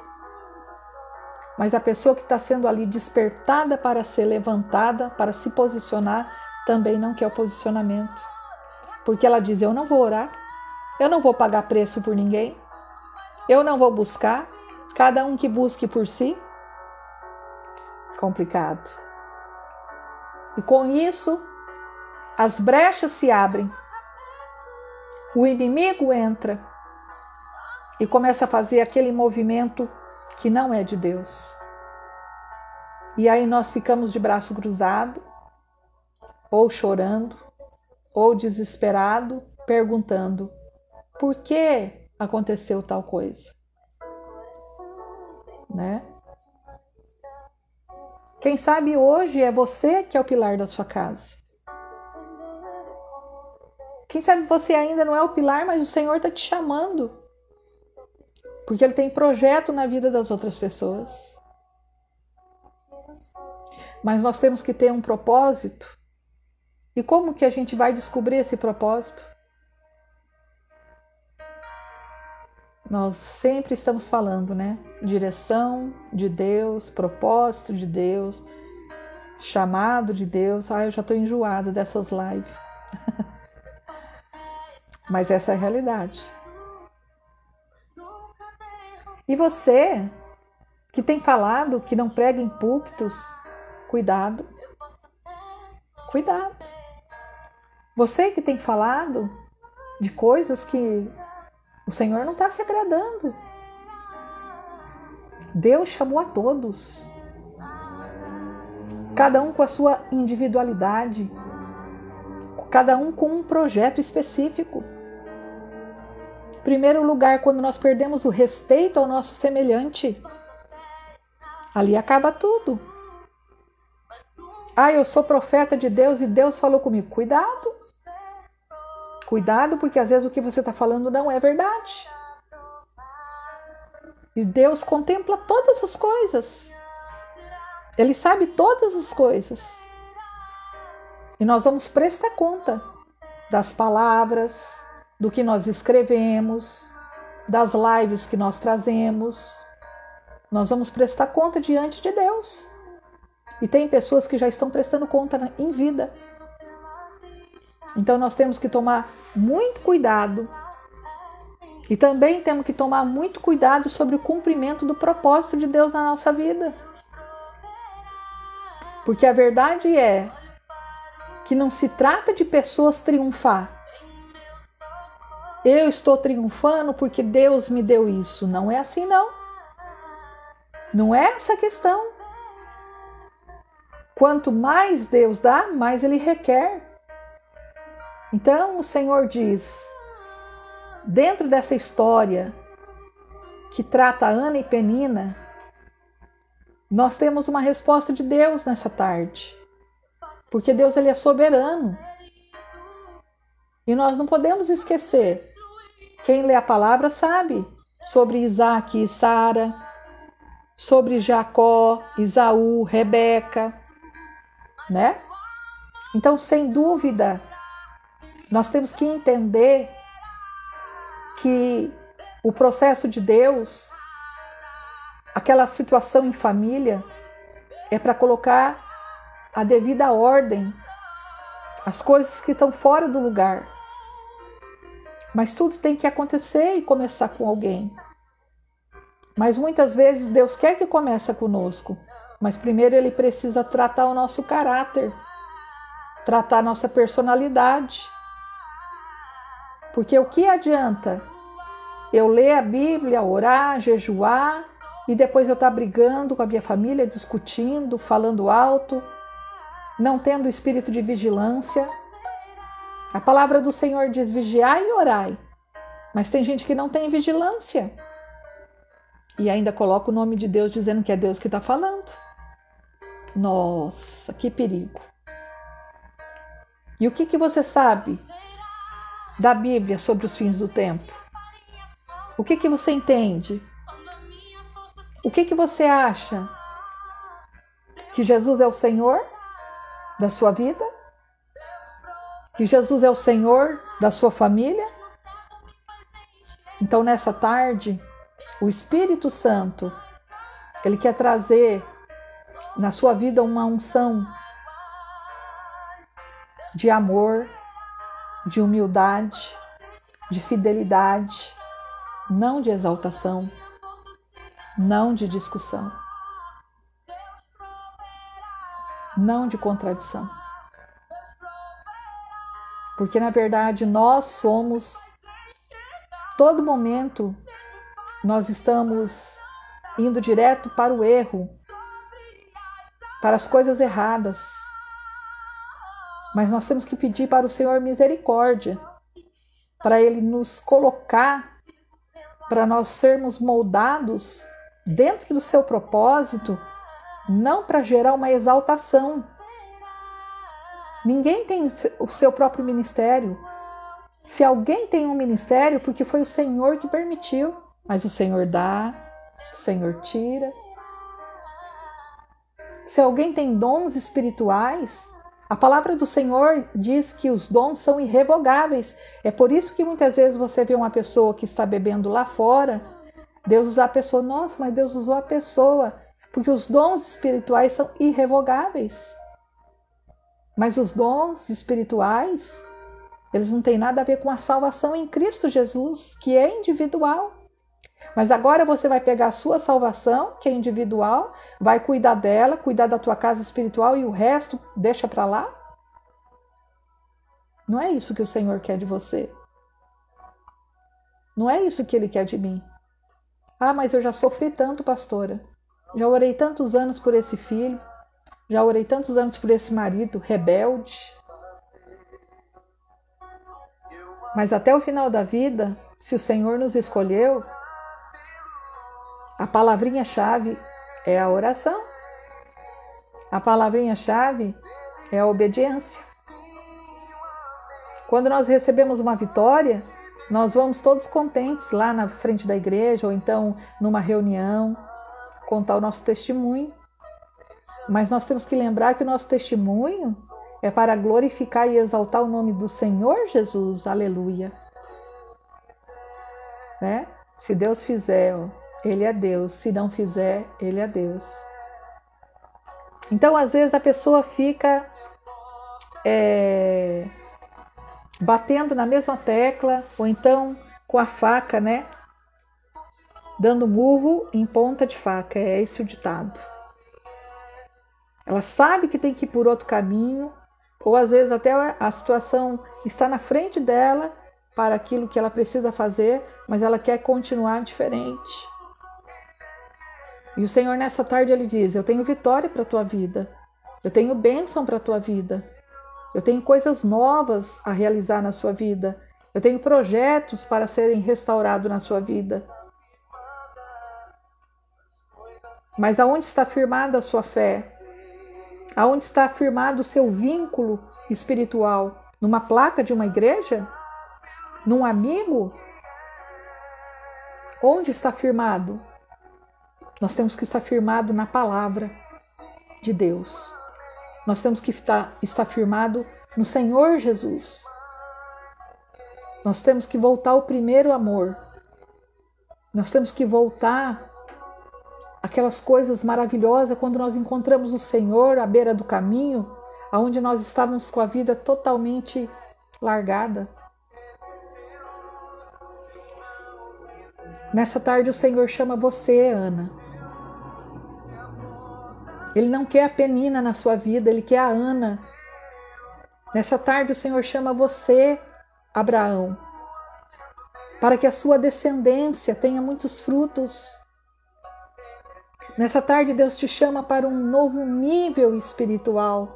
[SPEAKER 1] Mas a pessoa que está sendo ali despertada para ser levantada, para se posicionar, também não quer o posicionamento. Porque ela diz, eu não vou orar, eu não vou pagar preço por ninguém, eu não vou buscar, cada um que busque por si. Complicado. E com isso, as brechas se abrem, o inimigo entra e começa a fazer aquele movimento que não é de Deus. E aí nós ficamos de braço cruzado, ou chorando, ou desesperado, perguntando, por que aconteceu tal coisa? Né? Quem sabe hoje é você que é o pilar da sua casa. Quem sabe você ainda não é o pilar, mas o Senhor está te chamando. Porque Ele tem projeto na vida das outras pessoas. Mas nós temos que ter um propósito. E como que a gente vai descobrir esse propósito? Nós sempre estamos falando, né? Direção de Deus, propósito de Deus, chamado de Deus. Eu já estou enjoada dessas lives. Mas essa é a realidade. E você que tem falado que não prega em púlpitos, cuidado. Cuidado. Você que tem falado de coisas que o Senhor não está se agradando. Deus chamou a todos. Cada um com a sua individualidade. Cada um com um projeto específico. Em primeiro lugar, quando nós perdemos o respeito ao nosso semelhante, ali acaba tudo. Eu sou profeta de Deus e Deus falou comigo. Cuidado. Cuidado, porque às vezes o que você está falando não é verdade. E Deus contempla todas as coisas. Ele sabe todas as coisas. E nós vamos prestar conta das palavras, do que nós escrevemos, das lives que nós trazemos. Nós vamos prestar conta diante de Deus. E tem pessoas que já estão prestando conta em vida. Então nós temos que tomar muito cuidado. E também temos que tomar muito cuidado sobre o cumprimento do propósito de Deus na nossa vida. Porque a verdade é que não se trata de pessoas triunfar. Eu estou triunfando porque Deus me deu isso. Não é assim, não. Não é essa a questão. Quanto mais Deus dá, mais Ele requer. Então o Senhor diz, dentro dessa história que trata Ana e Penina, nós temos uma resposta de Deus nessa tarde. Porque Deus ele é soberano. E nós não podemos esquecer. Quem lê a palavra sabe sobre Isaac e Sara, sobre Jacó, Esaú, Rebeca, né? Então, sem dúvida, nós temos que entender que o processo de Deus, aquela situação em família, é para colocar a devida ordem, as coisas que estão fora do lugar. Mas tudo tem que acontecer e começar com alguém. Mas muitas vezes Deus quer que comece conosco, mas primeiro Ele precisa tratar o nosso caráter, tratar a nossa personalidade. Porque o que adianta eu ler a Bíblia, orar, jejuar, e depois eu estar brigando com a minha família, discutindo, falando alto, não tendo espírito de vigilância? A palavra do Senhor diz vigiai e orai, mas tem gente que não tem vigilância. E ainda coloca o nome de Deus dizendo que é Deus que está falando. Nossa, que perigo. E o que você sabe da Bíblia sobre os fins do tempo? O que você entende? O que você acha? Que Jesus é o Senhor da sua vida? Que Jesus é o Senhor da sua família? Então, nessa tarde, o Espírito Santo, ele quer trazer na sua vida uma unção de amor, de humildade, de fidelidade, não de exaltação, não de discussão, não de contradição. Porque, na verdade, nós somos, todo momento, nós estamos indo direto para o erro, para as coisas erradas. Mas nós temos que pedir para o Senhor misericórdia, para Ele nos colocar, para nós sermos moldados dentro do seu propósito, não para gerar uma exaltação. Ninguém tem o seu próprio ministério. Se alguém tem um ministério, porque foi o Senhor que permitiu, mas o Senhor dá, o Senhor tira. Se alguém tem dons espirituais, a palavra do Senhor diz que os dons são irrevogáveis. É por isso que muitas vezes você vê uma pessoa que está bebendo lá fora, Deus usa a pessoa, nossa, mas Deus usou a pessoa, porque os dons espirituais são irrevogáveis. Mas os dons espirituais, eles não têm nada a ver com a salvação em Cristo Jesus, que é individual. Mas agora você vai pegar a sua salvação, que é individual, vai cuidar dela, cuidar da tua casa espiritual e o resto deixa para lá? Não é isso que o Senhor quer de você. Não é isso que Ele quer de mim. Ah, mas eu já sofri tanto, pastora. Já orei tantos anos por esse filho. Já orei tantos anos por esse marido rebelde. Mas até o final da vida, se o Senhor nos escolheu, a palavrinha-chave é a oração. A palavrinha-chave é a obediência. Quando nós recebemos uma vitória, nós vamos todos contentes lá na frente da igreja ou então numa reunião, contar o nosso testemunho. Mas nós temos que lembrar que o nosso testemunho é para glorificar e exaltar o nome do Senhor Jesus. Aleluia. Né? Se Deus fizer, Ele é Deus. Se não fizer, Ele é Deus. Então, às vezes, a pessoa fica batendo na mesma tecla, ou então com a faca, né? Dando murro em ponta de faca. É esse o ditado. Ela sabe que tem que ir por outro caminho, ou às vezes até a situação está na frente dela para aquilo que ela precisa fazer, mas ela quer continuar diferente. E o Senhor nessa tarde Ele diz, eu tenho vitória para a tua vida, eu tenho bênção para a tua vida, eu tenho coisas novas a realizar na sua vida, eu tenho projetos para serem restaurados na sua vida. Mas aonde está firmada a sua fé? Aonde está firmado o seu vínculo espiritual? Numa placa de uma igreja? Num amigo? Onde está firmado? Nós temos que estar firmado na palavra de Deus. Nós temos que estar firmado no Senhor Jesus. Nós temos que voltar ao primeiro amor. Nós temos que voltar aquelas coisas maravilhosas quando nós encontramos o Senhor à beira do caminho, onde nós estávamos com a vida totalmente largada. Nessa tarde o Senhor chama você, Ana. Ele não quer a Penina na sua vida, Ele quer a Ana. Nessa tarde o Senhor chama você, Abraão, para que a sua descendência tenha muitos frutos. Nessa tarde Deus te chama para um novo nível espiritual.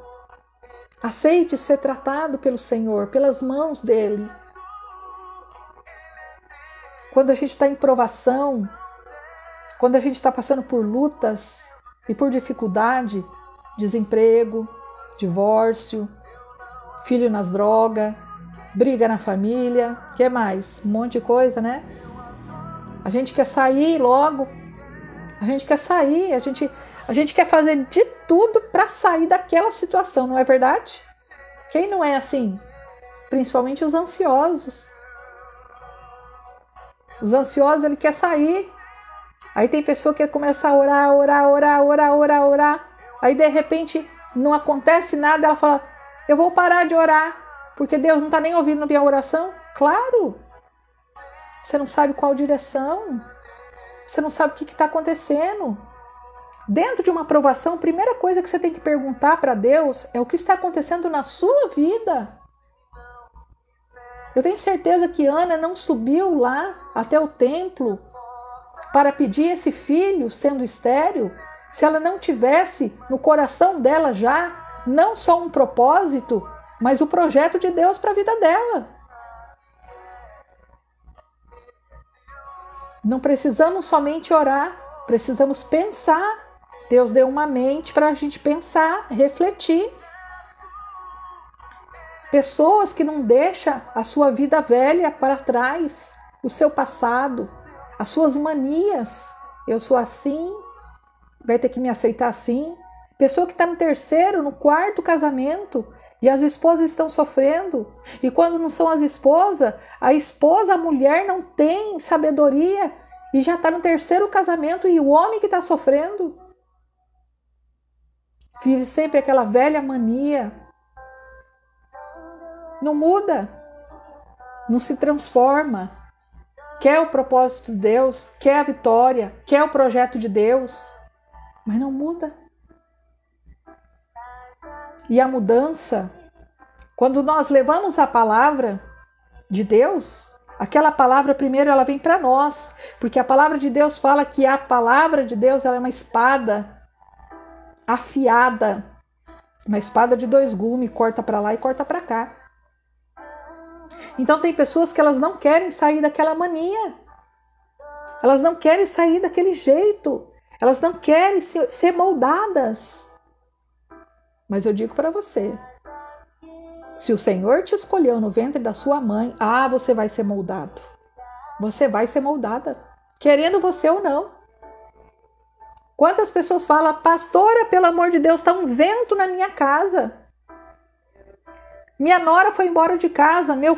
[SPEAKER 1] Aceite ser tratado pelo Senhor, pelas mãos dEle. Quando a gente está em provação, quando a gente está passando por lutas e por dificuldade, desemprego, divórcio, filho nas drogas, briga na família, o que mais? Um monte de coisa, né? A gente quer sair logo, a gente quer sair, a gente quer fazer de tudo para sair daquela situação, não é verdade? Quem não é assim? Principalmente os ansiosos. Os ansiosos, ele quer sair. Aí tem pessoa que começa a orar. Aí de repente não acontece nada, ela fala, eu vou parar de orar, porque Deus não está nem ouvindo minha oração. Claro! Você não sabe qual direção. Você não sabe o que está acontecendo. Dentro de uma aprovação, a primeira coisa que você tem que perguntar para Deus é o que está acontecendo na sua vida. Eu tenho certeza que Ana não subiu lá até o templo para pedir esse filho sendo estéril, se ela não tivesse no coração dela já não só um propósito, mas o projeto de Deus para a vida dela. Não precisamos somente orar, precisamos pensar. Deus deu uma mente para a gente pensar, refletir. Pessoas que não deixam a sua vida velha para trás, o seu passado, as suas manias. Eu sou assim, vai ter que me aceitar assim. Pessoa que está no terceiro, no quarto casamento e as esposas estão sofrendo. E quando não são as esposas, a mulher não tem sabedoria e já está no terceiro casamento e o homem que está sofrendo. Vive sempre aquela velha mania. Não muda, não se transforma. Quer o propósito de Deus, quer a vitória, quer o projeto de Deus, mas não muda. E a mudança, quando nós levamos a palavra de Deus, aquela palavra primeiro ela vem para nós, porque a palavra de Deus fala que a palavra de Deus ela é uma espada afiada, uma espada de 2 gumes, corta para lá e corta para cá. Então tem pessoas que elas não querem sair daquela mania, elas não querem sair daquele jeito, elas não querem ser moldadas. Mas eu digo para você, se o Senhor te escolheu no ventre da sua mãe, você vai ser moldado. Você vai ser moldada, querendo você ou não. Quantas pessoas falam, pastora, pelo amor de Deus, está um vento na minha casa. Minha nora foi embora de casa, meu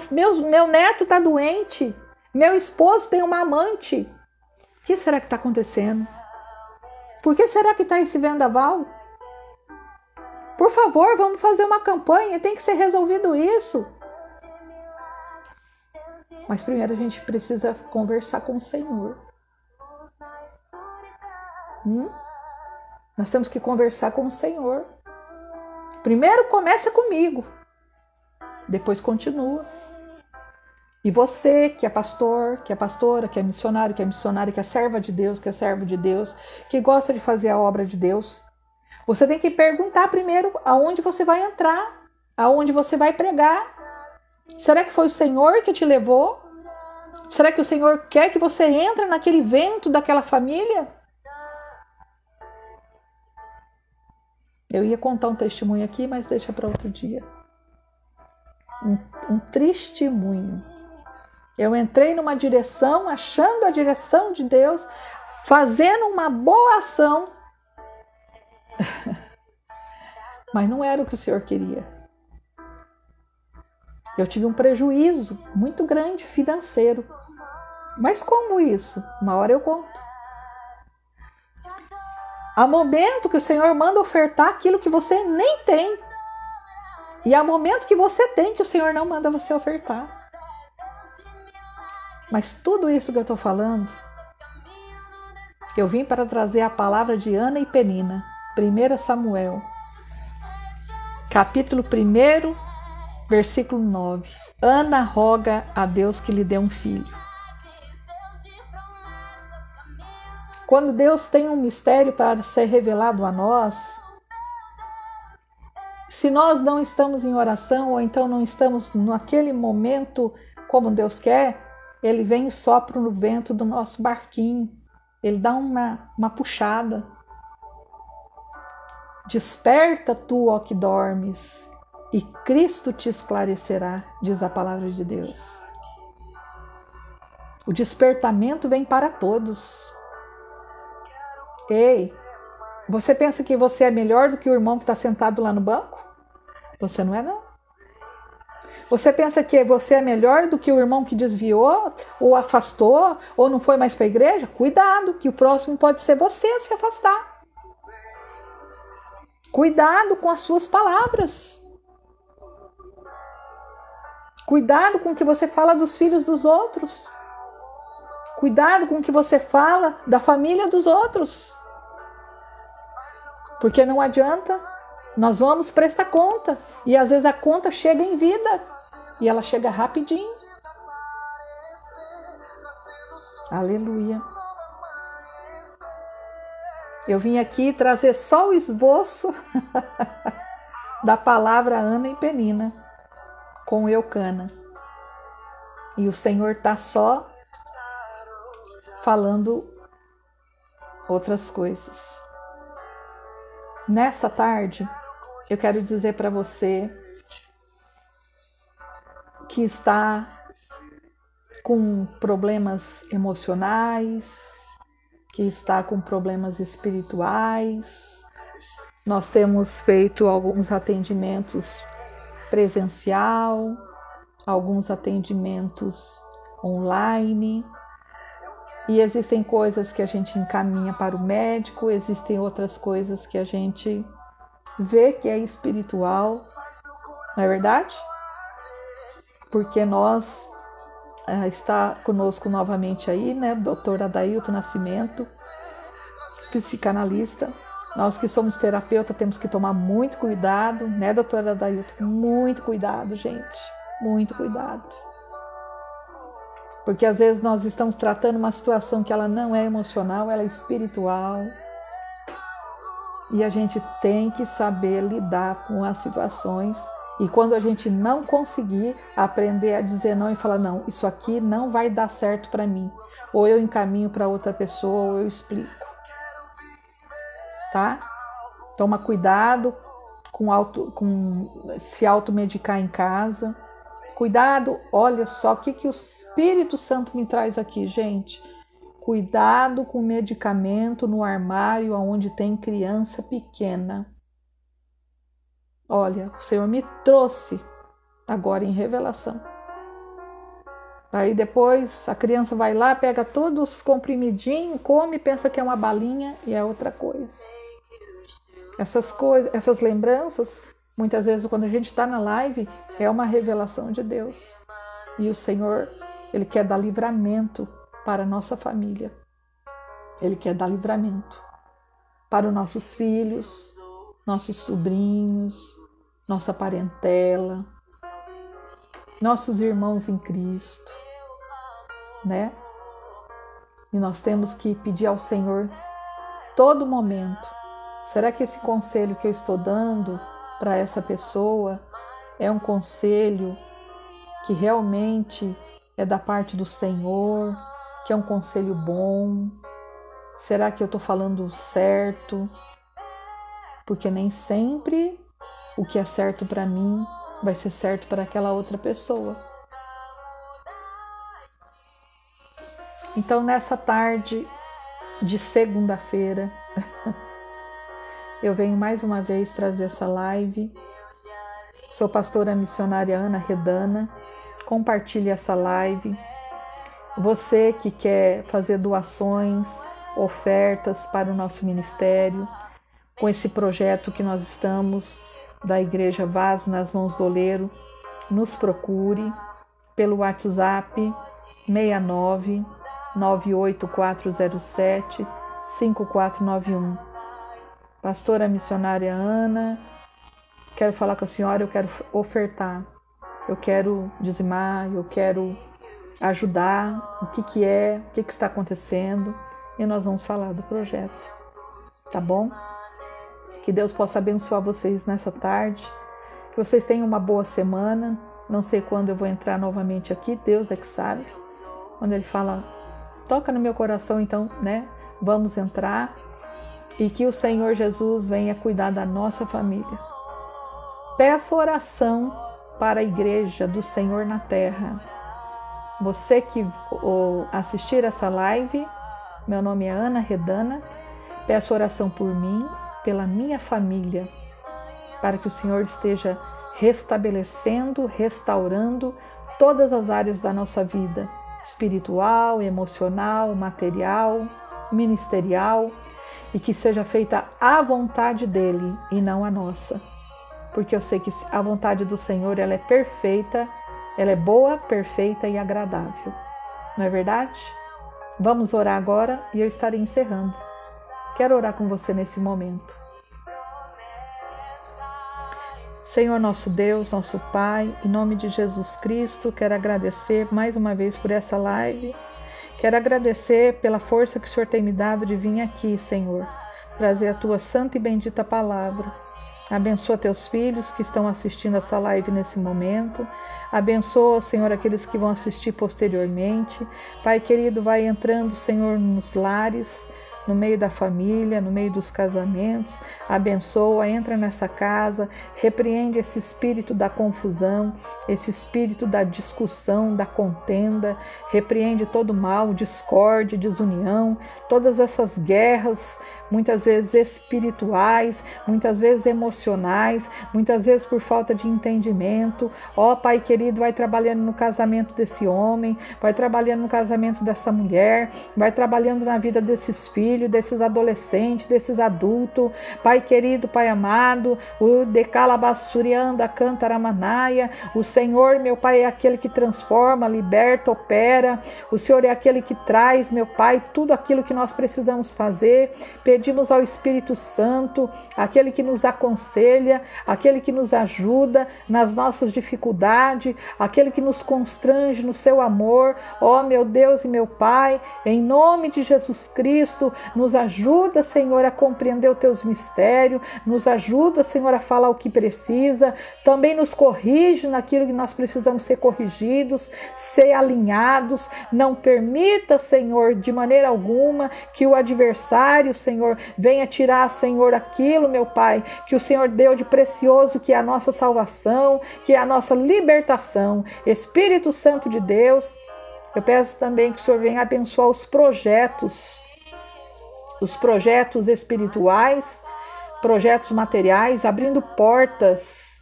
[SPEAKER 1] neto está doente, meu esposo tem uma amante. O que será que está acontecendo? Por que será que está esse vendaval? Por favor, vamos fazer uma campanha, tem que ser resolvido isso. Mas primeiro a gente precisa conversar com o Senhor. Nós temos que conversar com o Senhor. Primeiro começa comigo, depois continua. E você que é pastor, que é pastora, que é missionário, que é missionária, que é serva de Deus, que é servo de Deus, que gosta de fazer a obra de Deus, você tem que perguntar primeiro aonde você vai entrar, aonde você vai pregar. Será que foi o Senhor que te levou? Será que o Senhor quer que você entre naquele vento daquela família? Eu ia contar um testemunho aqui, mas deixa para outro dia. Um testemunho. Eu entrei numa direção, achando a direção de Deus, fazendo uma boa ação, mas não era o que o Senhor queria. Eu tive um prejuízo muito grande financeiro. Mas como isso? Uma hora eu conto. Há momento que o Senhor manda ofertar aquilo que você nem tem. E há momento que você tem que o Senhor não manda você ofertar. Mas tudo isso que eu estou falando, eu vim para trazer a palavra de Ana e Penina. 1 Samuel, capítulo 1, versículo 9. Ana roga a Deus que lhe dê um filho. Quando Deus tem um mistério para ser revelado a nós, se nós não estamos em oração ou então não estamos naquele momento como Deus quer, Ele vem e sopra no vento do nosso barquinho. Ele dá uma puxada. Desperta tu, ó que dormes, e Cristo te esclarecerá, diz a palavra de Deus. O despertamento vem para todos. Ei, você pensa que você é melhor do que o irmão que está sentado lá no banco? Você não é, não. Você pensa que você é melhor do que o irmão que desviou, ou afastou, ou não foi mais para a igreja? Cuidado, que o próximo pode ser você a se afastar. Cuidado com as suas palavras. Cuidado com o que você fala dos filhos dos outros. Cuidado com o que você fala da família dos outros. Porque não adianta, nós vamos prestar conta. E às vezes a conta chega em vida. E ela chega rapidinho. Aleluia. Eu vim aqui trazer só o esboço da palavra Ana e Penina com Eucana. E o Senhor está só falando outras coisas. Nessa tarde, eu quero dizer para você que está com problemas emocionais, que está com problemas espirituais. Nós temos feito alguns atendimentos presencial, alguns atendimentos online. E existem coisas que a gente encaminha para o médico, existem outras coisas que a gente vê que é espiritual, não é verdade? Porque nós, está conosco novamente aí, né, Dr. Adailton Nascimento, psicanalista. Nós que somos terapeuta temos que tomar muito cuidado, né, Dr. Adailton? Muito cuidado, gente, muito cuidado. Porque às vezes nós estamos tratando uma situação que ela não é emocional, ela é espiritual. E a gente tem que saber lidar com as situações. E quando a gente não conseguir aprender a dizer não e falar, não, isso aqui não vai dar certo para mim. Ou eu encaminho para outra pessoa, ou eu explico. Tá? Toma cuidado com se automedicar em casa. Cuidado, olha só o que o Espírito Santo me traz aqui, gente. Cuidado com medicamento no armário onde tem criança pequena. Olha, o Senhor me trouxe agora em revelação. Aí depois a criança vai lá, pega todos os comprimidinhos, come, pensa que é uma balinha e é outra coisa. Essas coisas, essas lembranças, muitas vezes quando a gente está na live, é uma revelação de Deus. E o Senhor, Ele quer dar livramento para a nossa família. Ele quer dar livramento para os nossos filhos, nossos sobrinhos, nossa parentela, nossos irmãos em Cristo, né? E nós temos que pedir ao Senhor todo momento, será que esse conselho que eu estou dando para essa pessoa é um conselho que realmente é da parte do Senhor, que é um conselho bom? Será que eu estou falando certo? Porque nem sempre o que é certo para mim vai ser certo para aquela outra pessoa. Então, nessa tarde de segunda-feira, eu venho mais uma vez trazer essa live. Sou pastora missionária Ana Redana. Compartilhe essa live. Você que quer fazer doações, ofertas para o nosso ministério, com esse projeto que nós estamos, da Igreja Vaso nas Mãos do Oleiro, nos procure pelo WhatsApp 69 98407 5491. Pastora missionária Ana, quero falar com a senhora, eu quero ofertar, eu quero dizimar, eu quero ajudar, o que está acontecendo, e nós vamos falar do projeto, tá bom? Que Deus possa abençoar vocês nessa tarde, que vocês tenham uma boa semana. Não sei quando eu vou entrar novamente aqui, Deus é que sabe. Quando Ele fala, toca no meu coração, então, né? Vamos entrar. E que o Senhor Jesus venha cuidar da nossa família. Peço oração para a igreja do Senhor na terra. Você que assistir essa live, meu nome é Ana Redana, peço oração por mim, pela minha família, para que o Senhor esteja restabelecendo, restaurando todas as áreas da nossa vida, espiritual, emocional, material, ministerial, e que seja feita a vontade dele e não a nossa. Porque eu sei que a vontade do Senhor, ela é perfeita, ela é boa, perfeita e agradável. Não é verdade? Vamos orar agora e eu estarei encerrando. Quero orar com você nesse momento. Senhor nosso Deus, nosso Pai, em nome de Jesus Cristo, quero agradecer mais uma vez por essa live. Quero agradecer pela força que o Senhor tem me dado de vir aqui, Senhor, trazer a Tua santa e bendita palavra. Abençoa Teus filhos que estão assistindo essa live nesse momento. Abençoa, Senhor, aqueles que vão assistir posteriormente. Pai querido, vai entrando, Senhor, nos lares, no meio da família, no meio dos casamentos. Abençoa, entra nessa casa, repreende esse espírito da confusão, esse espírito da discussão, da contenda, repreende todo mal, discórdia, desunião, todas essas guerras, muitas vezes espirituais, muitas vezes emocionais, muitas vezes por falta de entendimento. Ó Pai querido, vai trabalhando no casamento desse homem, vai trabalhando no casamento dessa mulher, vai trabalhando na vida desses filhos, desses adolescentes, desses adultos. Pai querido, Pai amado, o decalabassurianda cantaramanaia, o Senhor, meu Pai, é aquele que transforma, liberta, opera. O Senhor é aquele que traz, meu Pai, tudo aquilo que nós precisamos fazer. Pedimos ao Espírito Santo, aquele que nos aconselha, aquele que nos ajuda nas nossas dificuldades, aquele que nos constrange no seu amor. Ó meu Deus e meu Pai, em nome de Jesus Cristo, nos ajuda, Senhor, a compreender os teus mistérios, nos ajuda, Senhor, a falar o que precisa, também nos corrige naquilo que nós precisamos ser corrigidos, ser alinhados. Não permita, Senhor, de maneira alguma que o adversário, Senhor, venha tirar, Senhor, aquilo, meu Pai, que o Senhor deu de precioso, que é a nossa salvação, que é a nossa libertação. Espírito Santo de Deus, eu peço também que o Senhor venha abençoar os projetos espirituais, projetos materiais, abrindo portas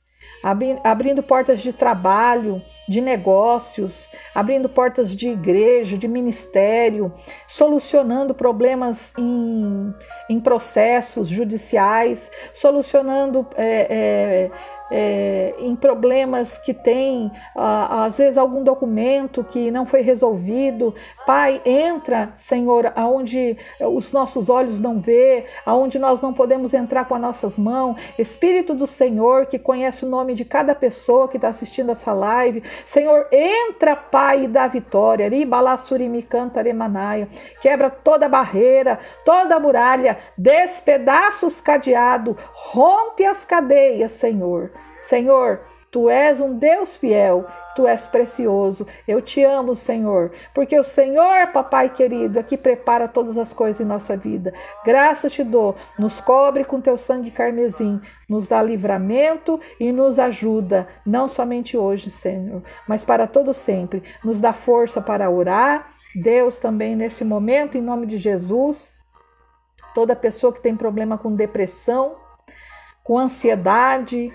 [SPEAKER 1] de trabalho, de negócios, abrindo portas de igreja, de ministério, solucionando problemas em processos judiciais, solucionando em problemas que tem, às vezes, algum documento que não foi resolvido. Pai, entra, Senhor, aonde os nossos olhos não vê, aonde nós não podemos entrar com as nossas mãos. Espírito do Senhor, que conhece o nome de cada pessoa que está assistindo essa live, Senhor, entra, Pai, e dá vitória. Quebra toda barreira, toda muralha, despedaça os cadeados, rompe as cadeias, Senhor. Senhor, Tu és um Deus fiel, Tu és precioso. Eu te amo, Senhor, porque o Senhor, papai querido, é que prepara todas as coisas em nossa vida. Graças te dou, nos cobre com teu sangue carmesim, nos dá livramento e nos ajuda, não somente hoje, Senhor, mas para todo sempre. Nos dá força para orar, Deus, também nesse momento, em nome de Jesus. Toda pessoa que tem problema com depressão, com ansiedade,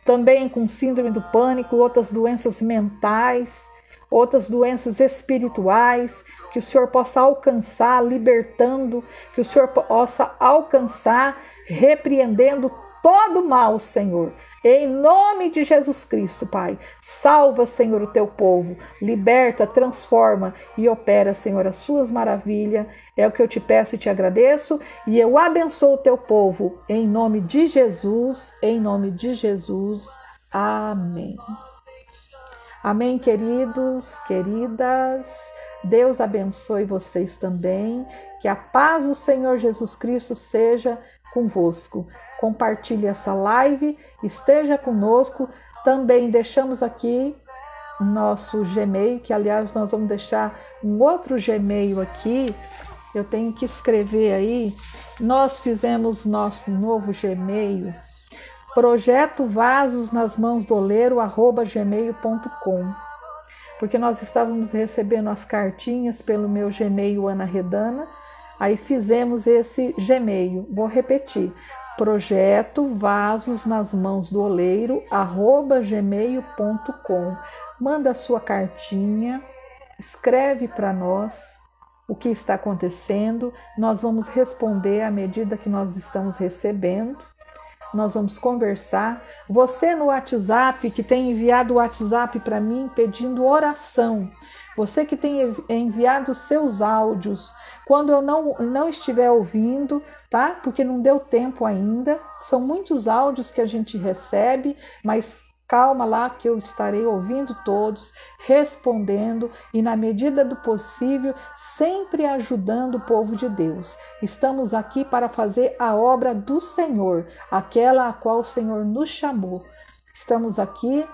[SPEAKER 1] também com síndrome do pânico, outras doenças mentais, outras doenças espirituais, que o Senhor possa alcançar, libertando, que o Senhor possa alcançar, repreendendo todo mal, Senhor. Em nome de Jesus Cristo, Pai, salva, Senhor, o teu povo, liberta, transforma e opera, Senhor, as suas maravilhas. É o que eu te peço e te agradeço, e eu abençoo o teu povo, em nome de Jesus, em nome de Jesus. Amém. Amém, queridos, queridas. Deus abençoe vocês também. Que a paz do Senhor Jesus Cristo seja convosco. Compartilhe essa live, esteja conosco. Também deixamos aqui nosso Gmail, que aliás nós vamos deixar um outro Gmail aqui. Eu tenho que escrever aí. Nós fizemos nosso novo Gmail projetovasosnasmãosdoleiro@gmail.com, porque nós estávamos recebendo as cartinhas pelo meu Gmail Ana Redana, aí fizemos esse Gmail. Vou repetir: projetovasosnasmãosdoleiro@gmail.com. Manda a sua cartinha, escreve para nós o que está acontecendo, nós vamos responder à medida que nós estamos recebendo, nós vamos conversar. Você no WhatsApp, que tem enviado o WhatsApp para mim pedindo oração, você que tem enviado seus áudios, quando eu não estiver ouvindo, tá? Porque não deu tempo ainda, são muitos áudios que a gente recebe, mas calma lá que eu estarei ouvindo todos, respondendo e, na medida do possível, sempre ajudando o povo de Deus. Estamos aqui para fazer a obra do Senhor, aquela a qual o Senhor nos chamou. Estamos aqui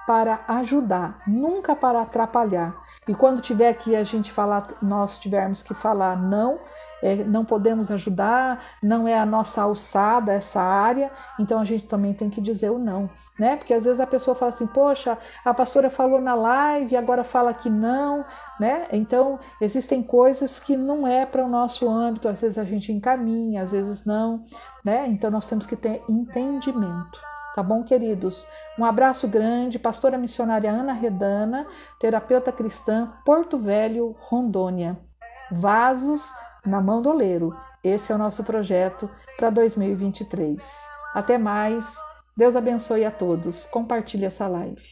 [SPEAKER 1] para ajudar, nunca para atrapalhar. E quando tiver que a gente falar, nós tivermos que falar não podemos ajudar, não é a nossa alçada essa área, então a gente também tem que dizer o não, né? Porque às vezes a pessoa fala assim, poxa, a pastora falou na live, agora fala que não, né? Então existem coisas que não é para o nosso âmbito, às vezes a gente encaminha, às vezes não, né? Então nós temos que ter entendimento. Tá bom, queridos? Um abraço grande, pastora missionária Ana Redana, terapeuta cristã, Porto Velho, Rondônia. Vasos na mão do oleiro. Esse é o nosso projeto para 2023. Até mais. Deus abençoe a todos. Compartilhe essa live.